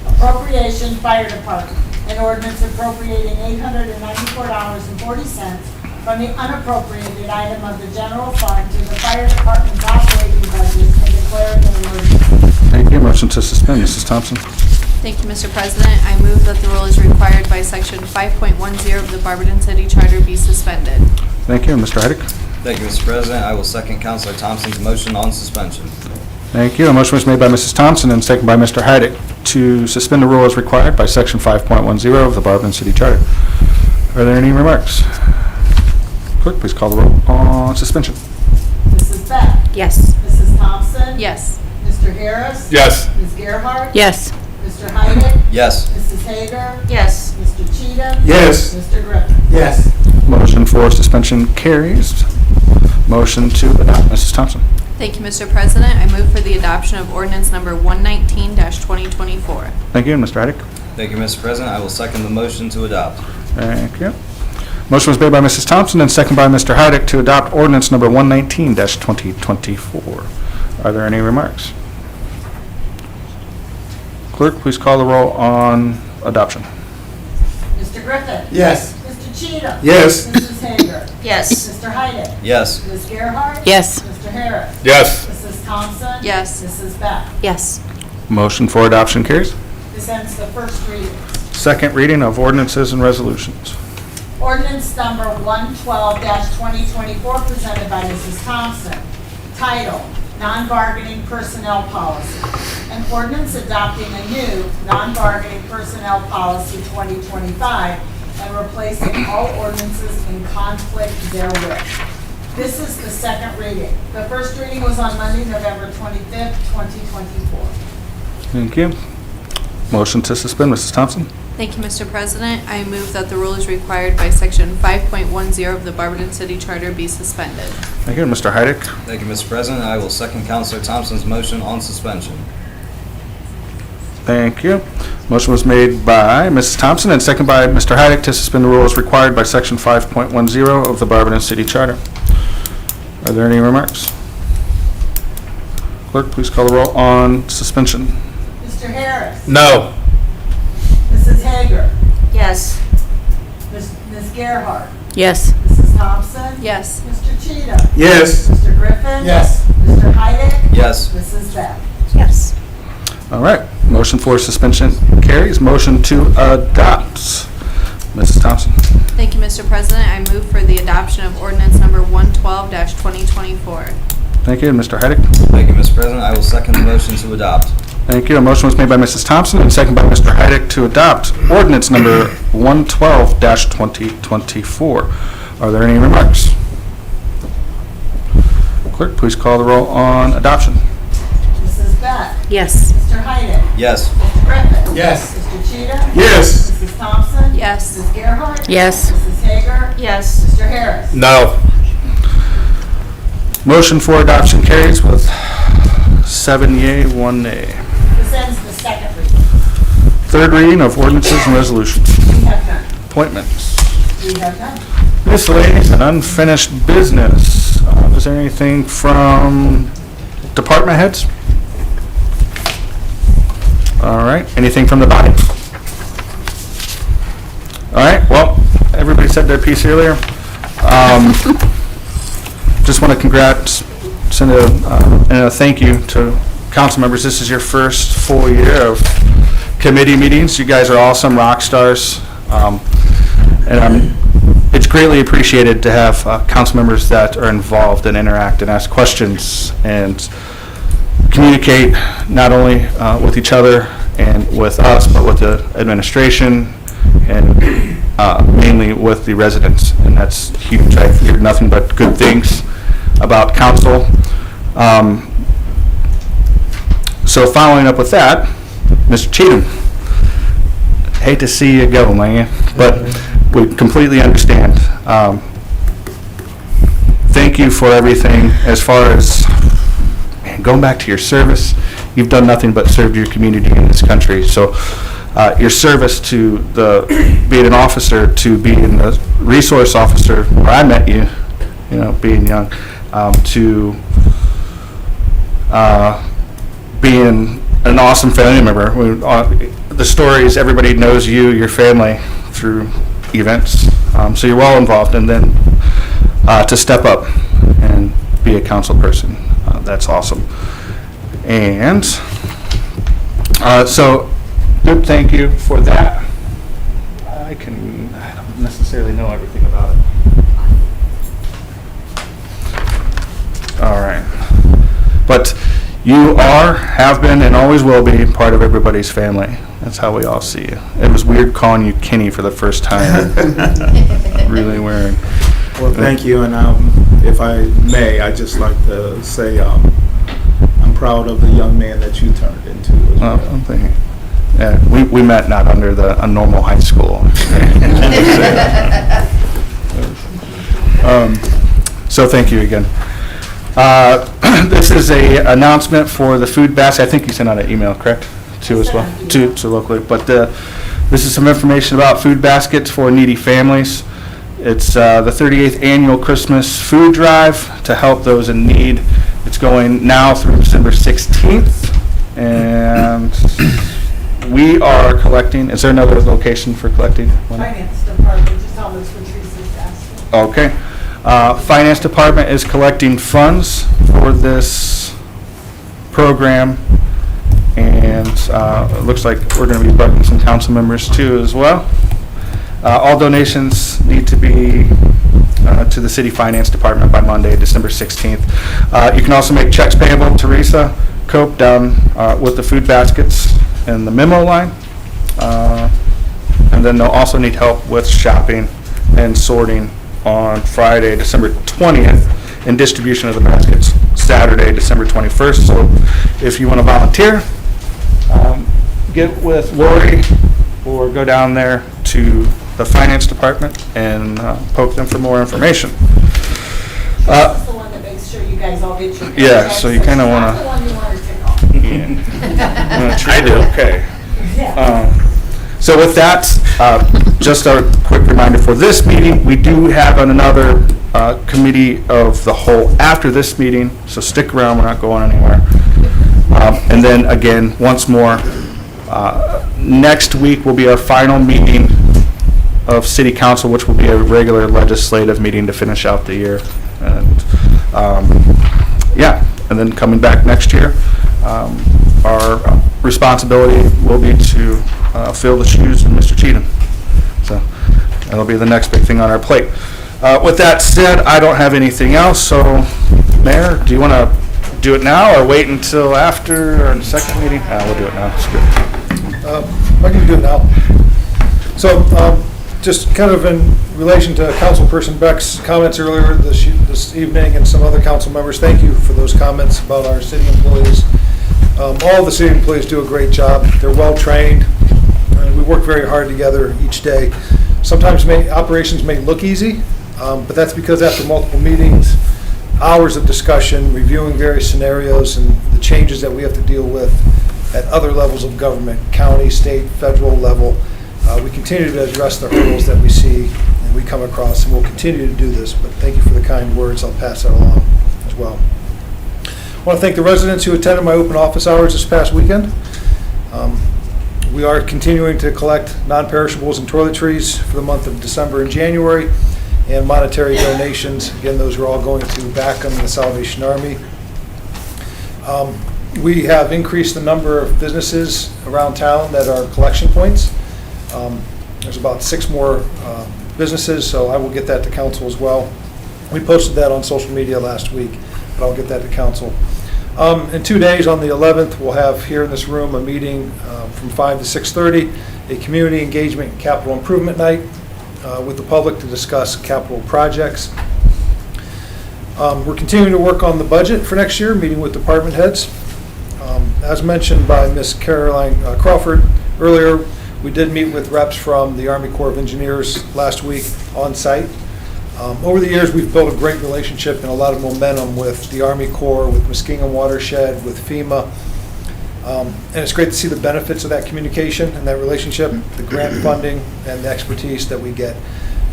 Appropriation Fire Department. An ordinance appropriating $894.40 from the unappropriated item of the general fund to the fire department's operating budget and declaring an emergency. Thank you. Motion to suspend, Mrs. Thompson. Thank you, Mr. President. I move that the rule is required by Section 5.10 of the Barberton City Charter be suspended. Thank you. Mr. Heidick? Thank you, Mr. President. I will second Councilor Thompson's motion on suspension. Thank you. A motion was made by Mrs. Thompson and seconded by Mr. Heidick to suspend the rule as required by Section 5.10 of the Barberton City Charter. Are there any remarks? Clerk, please call the roll on suspension. Mrs. Beck? Yes. Mrs. Thompson? Yes. Mr. Harris? Yes. Ms. Gerhart? Yes. Mr. Heidick? Yes. Mrs. Hager? Yes. Mr. Cheatham? Yes. Mr. Griffin? Yes. Motion for suspension carries. Motion to adopt, Mrs. Thompson. Thank you, Mr. President. I move for the adoption of ordinance number 119-2024. Thank you. Mr. Heidick? Thank you, Mr. President. I will second the motion to adopt. Thank you. Motion was made by Mrs. Thompson and seconded by Mr. Heidick to adopt ordinance number 119-2024. Are there any remarks? Clerk, please call the roll on adoption. Mr. Griffin? Yes. Mr. Cheatham? Yes. Mrs. Hager? Yes. Mr. Heidick? Yes. Ms. Gerhart? Yes. Mr. Harris? Yes. Mrs. Thompson? Yes. Mrs. Beck? Yes. Motion for adoption carries. This ends the first reading. Second reading of ordinances and resolutions. Ordinance number 112-2024, presented by Mrs. Thompson. Title, Non-Bargaining Personnel Policy. An ordinance adopting a new non-bargaining personnel policy 2025 and replacing all ordinances in conflict therewith. This is the second reading. The first reading was on Monday, November 25th, 2024. Thank you. Motion to suspend, Mrs. Thompson. Thank you, Mr. President. I move that the rule is required by Section 5.10 of the Barberton City Charter be suspended. Thank you. Mr. Heidick? Thank you, Mr. President. I will second Councilor Thompson's motion on suspension. Thank you. Motion was made by Mrs. Thompson and seconded by Mr. Heidick to suspend the rules required by Section 5.10 of the Barberton City Charter. Are there any remarks? Clerk, please call the roll on suspension. Mr. Harris? No. Mrs. Hager? Yes. Ms. Gerhart? Yes. Mrs. Thompson? Yes. Mr. Cheatham? Yes. Mr. Griffin? Yes. Mr. Heidick? Yes. Mrs. Beck? Yes. All right, motion for suspension carries. Motion to adopt. Mrs. Thompson. Thank you, Mr. President. I move for the adoption of ordinance number 112-2024. Thank you. Mr. Heidick. Thank you, Mr. President. I will second the motion to adopt. Thank you. A motion was made by Mrs. Thompson and seconded by Mr. Heidick to adopt ordinance number 112-2024. Are there any remarks? Clerk, please call the roll on adoption. Mrs. Beck? Yes. Mr. Heidick? Yes. Mr. Griffin? Yes. Mr. Cheatham? Yes. Mrs. Thompson? Yes. Mrs. Gerhart? Yes. Mrs. Hager? Yes. Mr. Harris? No. Motion for adoption carries with 7 yea, 1 nay. This ends the second reading. Third reading of ordinances and resolutions. We have none. Appointments. We have none. Miscellaneous and unfinished business. Is there anything from department heads? All right, anything from the body? All right, well, everybody said their piece earlier. Just want to send a thank you to council members. This is your first full year of committee meetings. You guys are awesome rock stars. And it's greatly appreciated to have council members that are involved and interact and ask questions and communicate not only with each other and with us, but with the administration and mainly with the residents. And that's huge. I've heard nothing but good things about council. So following up with that, Mr. Cheatham, hate to see you go, man, but we completely understand. Thank you for everything as far as going back to your service. You've done nothing but served your community in this country. So your service to being an officer, to being a resource officer, where I met you, being young, to being an awesome family member. The stories, everybody knows you, your family, through events. So you're well involved, and then to step up and be a council person, that's awesome. And so good thank you for that. I don't necessarily know everything about it. All right. But you have been, and always will be part of everybody's family. That's how we all see you. It was weird calling you Kenny for the first time. Really weird. Well, thank you, and if I may, I'd just like to say I'm proud of the young man that you turned into. Thank you. Yeah, we met not under a normal high school. So thank you again. This is a announcement for the food basket. I think you sent out an email, correct? To as well, to locally. But this is some information about food baskets for needy families. It's the 38th annual Christmas food drive to help those in need. It's going now through December 16th, and we are collecting. Is there another location for collecting money? Finance department, just how much Patrice's asking. Okay. Finance department is collecting funds for this program, and it looks like we're going to be bugging some council members too as well. All donations need to be to the city finance department by Monday, December 16th. You can also make checks payable to Teresa Cope down with the food baskets in the memo line. And then they'll also need help with shopping and sorting on Friday, December 20th, and distribution of the baskets Saturday, December 21st. So if you want to volunteer, get with Lori or go down there to the finance department and poke them for more information. That's the one that makes sure you guys all get your. Yeah, so you kind of want That's the one you want to take off. I do. Okay. Yeah. So with that, just a quick reminder for this meeting, we do have another committee of the whole after this meeting, so stick around, we're not going anywhere. And then again, once more, next week will be our final meeting of City Council, which will be a regular legislative meeting to finish out the year. And Yeah, and then coming back next year, our responsibility will be to fill the shoes of Mr. Cheatham. So that'll be the next big thing on our plate. With that said, I don't have anything else, so Mayor, do you want to do it now or wait until after our second meeting? We'll do it now. It's good. I can do it now. So, just kind of in relation to Councilperson Beck's comments earlier this evening and some other council members, thank you for those comments about our city employees. All the city employees do a great job. They're well-trained, and we work very hard together each day. Sometimes operations may look easy, but that's because after multiple meetings, hours of discussion, reviewing various scenarios and the changes that we have to deal with at other levels of government, county, state, federal level, we continue to address the hurdles that we see and we come across, and we'll continue to do this, but thank you for the kind words. I'll pass that along as well. I want to thank the residents who attended my open office hours this past weekend. We are continuing to collect non-perishables and toiletries for the month of December and January, and monetary donations. Again, those are all going to Barberton and the Salvation Army. We have increased the number of businesses around town that are collection points. There's about 6 more businesses, so I will get that to council as well. We posted that on social media last week, but I'll get that to council. In 2 days, on the 11th, we'll have here in this room a meeting from 5 to 6:30, a community engagement and capital improvement night with the public to discuss capital projects. We're continuing to work on the budget for next year, meeting with department heads. As mentioned by Ms. Caroline Crawford earlier, we did meet with reps from the Army Corps of Engineers last week on site. Over the years, we've built a great relationship and a lot of momentum with the Army Corps, with Muskingum Watershed, with FEMA. And it's great to see the benefits of that communication and that relationship, the grant funding and the expertise that we get.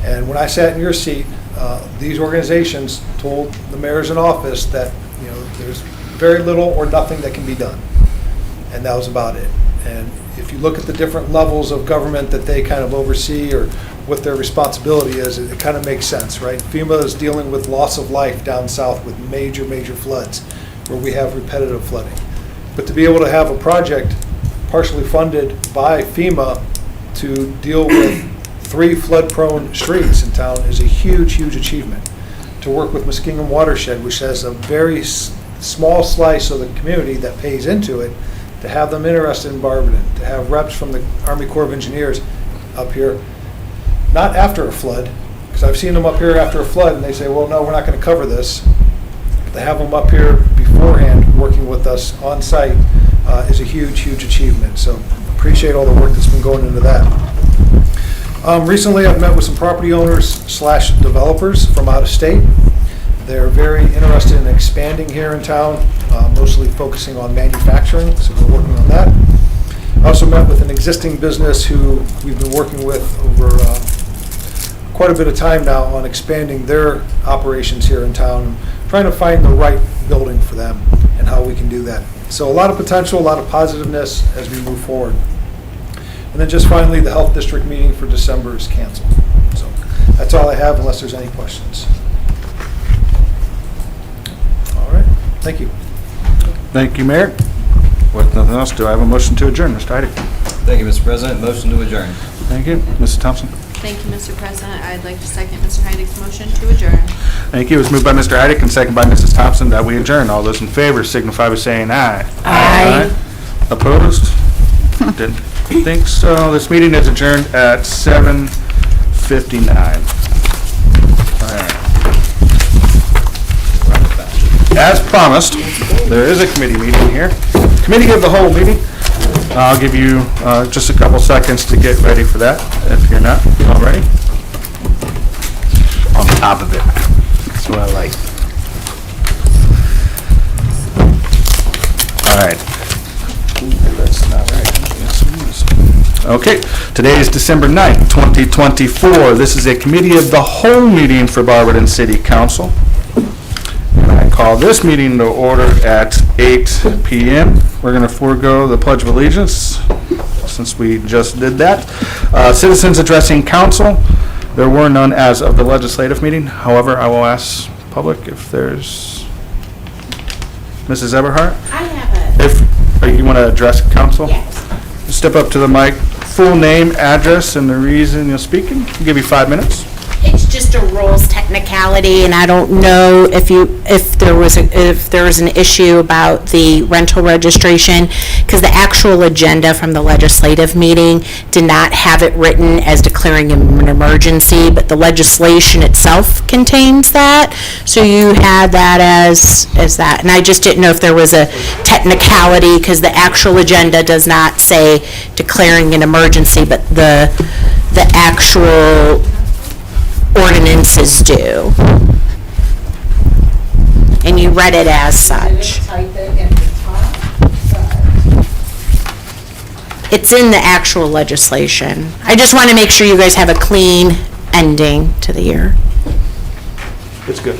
And when I sat in your seat, these organizations told the mayors in office that, you know, there's very little or nothing that can be done. And that was about it. And if you look at the different levels of government that they kind of oversee or what their responsibility is, it kind of makes sense, right? FEMA is dealing with loss of life down south with major floods where we have repetitive flooding. But to be able to have a project partially funded by FEMA to deal with 3 flood-prone streets in town is a huge achievement. To work with Muskingum Watershed, which has a very small slice of the community that pays into it, to have them interested in Barberton, to have reps from the Army Corps of Engineers up here, not after a flood, because I've seen them up here after a flood and they say, well, no, we're not going to cover this. To have them up here beforehand working with us on site is a huge achievement. So appreciate all the work that's been going into that. Recently, I've met with some property owners / developers from out of state. They're very interested in expanding here in town, mostly focusing on manufacturing, so we're working on that. I also met with an existing business who we've been working with over quite a bit of time now on expanding their operations here in town, trying to find the right building for them and how we can do that. So a lot of potential, a lot of positiveness as we move forward. And then just finally, the health district meeting for December is canceled. So that's all I have unless there's any questions. All right, thank you. Thank you, Mayor. With nothing else, do I have a motion to adjourn? Mr. Heide. Thank you, Mr. President. Motion to adjourn. Thank you. Mrs. Thompson. Thank you, Mr. President. I'd like to second Mr. Heidick's motion to adjourn. Thank you. It was moved by Mr. Heidick and seconded by Mrs. Thompson that we adjourn. All those in favor signify by saying aye. Aye. Opposed? Didn't think so. This meeting is adjourned at 7:59. As promised, there is a committee meeting here. Committee of the whole meeting. I'll give you just a couple seconds to get ready for that, if you're not already. On top of it. That's what I like. All right. That's not right. Okay, today is December 9th, 2024. This is a committee of the whole meeting for Barberton City Council. And I call this meeting to order at 8 p.m. We're going to forego the Pledge of Allegiance since we just did that. Citizens addressing council. There were none as of the legislative meeting. However, I will ask public if there's, Mrs. Eberhardt? I have If you want to address council? Yes. Step up to the mic, full name, address, and the reason you're speaking. I'll give you 5 minutes. It's just a rules technicality, and I don't know if there was an issue about the rental registration, because the actual agenda from the legislative meeting did not have it written as declaring an emergency, but the legislation itself contains that. So you had that as that, and I just didn't know if there was a technicality, because the actual agenda does not say declaring an emergency, but the actual ordinances do. And you read it as such. Type it in the top, It's in the actual legislation. I just want to make sure you guys have a clean ending to the year. It's good.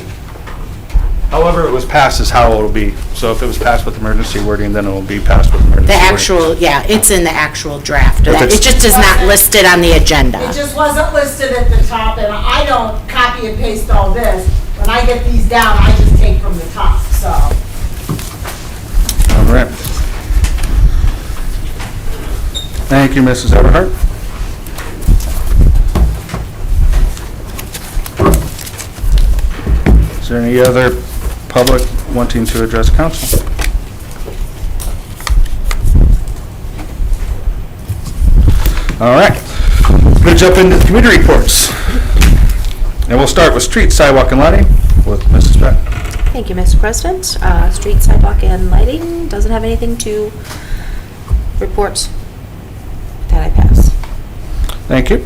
However, it was passed is how it'll be. So if it was passed with emergency wording, then it will be passed with emergency The wording. actual, yeah, it's in the actual draft. If it's- It just is not listed on the agenda. It just wasn't listed at the top, and I don't copy and paste all this. When I get these down, I just take from the top, so. All right. Thank you, Mrs. Eberhardt. Is there any other public wanting to address council? All right. I'm going to jump into the committee reports. And we'll start with street, sidewalk, and lighting with Mrs. Beck. Thank you, Mr. President. Street, sidewalk, and lighting doesn't have anything to report. That I pass. Thank you.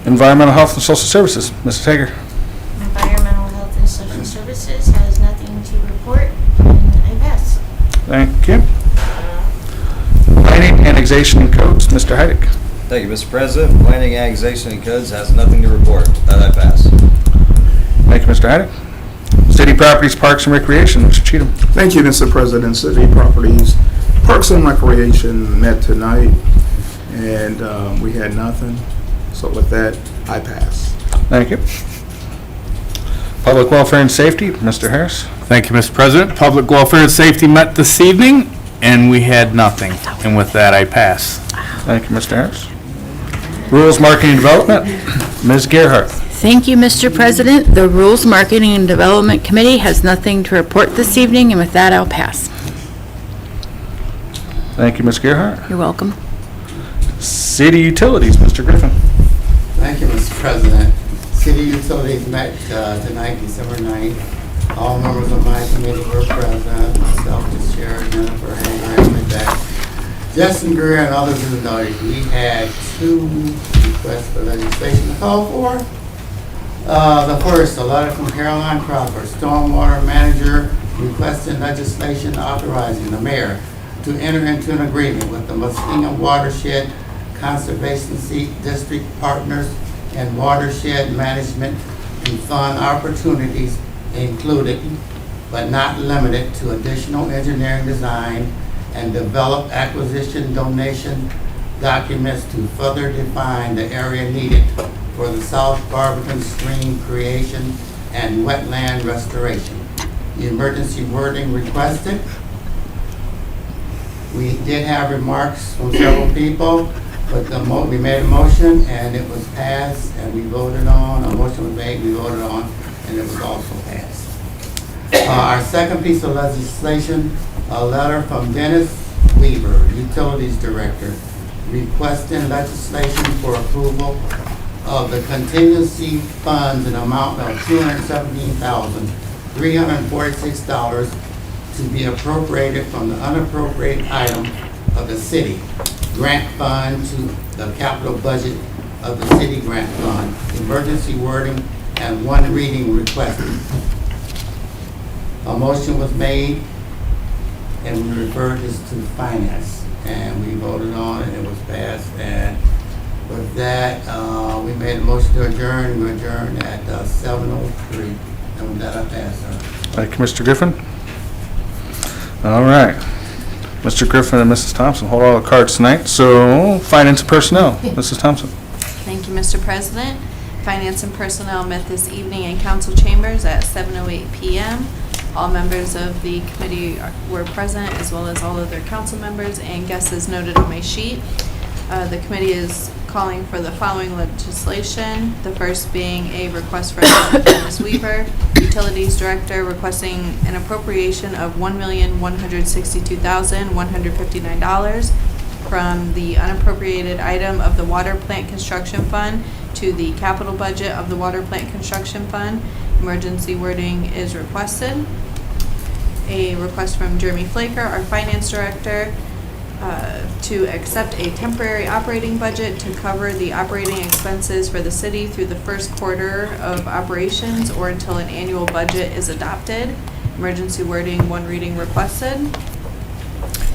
Environmental Health and Social Services, Mrs. Hager. Environmental Health and Social Services has nothing to report, and I pass. Thank you. Planning, Annexation, and Codes, Mr. Heidick. Thank you, Mr. President. Planning, Annexation, and Codes has nothing to report. That I pass. Thank you, Mr. Heidick. City Properties, Parks, and Recreation, Mr. Cheatham. Thank you, Mr. President. City Properties, Parks and Recreation met tonight, and we had nothing. So with that, I pass. Thank you. Public Welfare and Safety, Mr. Harris. Thank you, Mr. President. Public Welfare and Safety met this evening, and we had nothing. And with that, I pass. Thank you, Mr. Harris. Rules, Marketing, and Development, Ms. Gerhart. Thank you, Mr. President. The Rules, Marketing, and Development Committee has nothing to report this evening, and with that, I'll pass. Thank you, Ms. Gerhart. You're welcome. City Utilities, Mr. Griffin. Thank you, Mr. President. City Utilities met tonight, December 9th. All members of my committee were present, myself, the chair, Jennifer Hager, and Beck. Justin Greer and others who noted, we had 2 requests for legislation to call for. The first, a letter from Caroline Crawford, Stormwater Manager, requesting legislation authorizing the mayor to enter into an agreement with the Muskingum Watershed Conservation District partners and watershed management to fund opportunities included but not limited to additional engineering design and develop acquisition donation documents to further define the area needed for the South Barberton stream creation and wetland restoration. The emergency wording requested. We did have remarks from several people, but we made a motion and it was passed and we voted on, a motion was made, we voted on, and it was also passed. Our second piece of legislation, a letter from Dennis Weaver, Utilities Director, requesting legislation for approval of the contingency funds in amount of $217,346 to be appropriated from the unappropriated item of the city grant fund to the capital budget of the city grant fund, emergency wording, and 1 reading requested. A motion was made, and we referred this to finance, and we voted on it, and it was passed, and with that, we made a motion to adjourn. We adjourned at 7:03, and with that, I pass, sir. Thank you, Mr. Griffin. All right. Mr. Griffin and Mrs. Thompson hold all the cards tonight. So, Finance and Personnel, Mrs. Thompson. Thank you, Mr. President. Finance and Personnel met this evening in council chambers at 7:08 PM. All members of the committee were present, as well as all of their council members and guests as noted on my sheet. The committee is calling for the following legislation. The first being a request from Dennis Weaver, Utilities Director, requesting an appropriation of $1,162,159 from the unappropriated item of the Water Plant Construction Fund to the capital budget of the Water Plant Construction Fund. Emergency wording is requested. A request from Jeremy Flaker, our Finance Director, to accept a temporary operating budget to cover the operating expenses for the city through the first quarter of operations or until an annual budget is adopted. Emergency wording, one reading requested.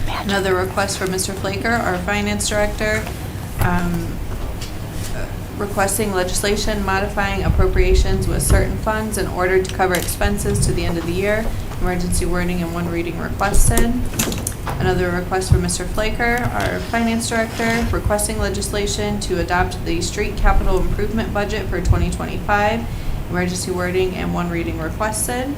Another request from Mr. Flaker, our Finance Director, requesting legislation modifying appropriations with certain funds in order to cover expenses to the end of the year. Emergency wording and one reading requested. Another request from Mr. Flaker, our Finance Director, requesting legislation to adopt the street capital improvement budget for 2025. Emergency wording and one reading requested.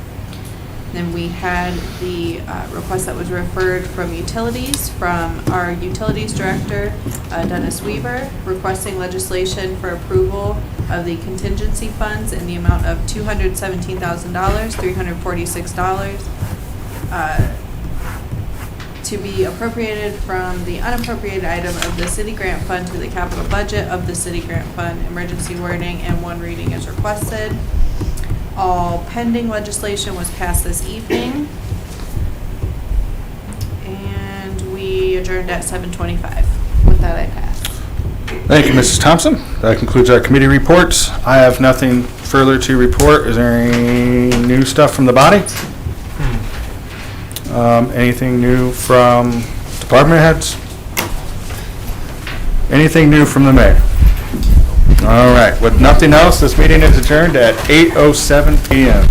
Then we had the request that was referred from utilities, from our Utilities Director, Dennis Weaver, requesting legislation for approval of the contingency funds in the amount of $217,346 to be appropriated from the unappropriated item of the city grant fund to the capital budget of the city grant fund. Emergency wording and one reading is requested. All pending legislation was passed this evening. And we adjourned at 7:25. With that, I pass. Thank you, Mrs. Thompson. That concludes our committee reports. I have nothing further to report. Is there any new stuff from the body? Anything new from department heads? Anything new from the mayor? All right, with nothing else, this meeting is adjourned at 8:07 PM.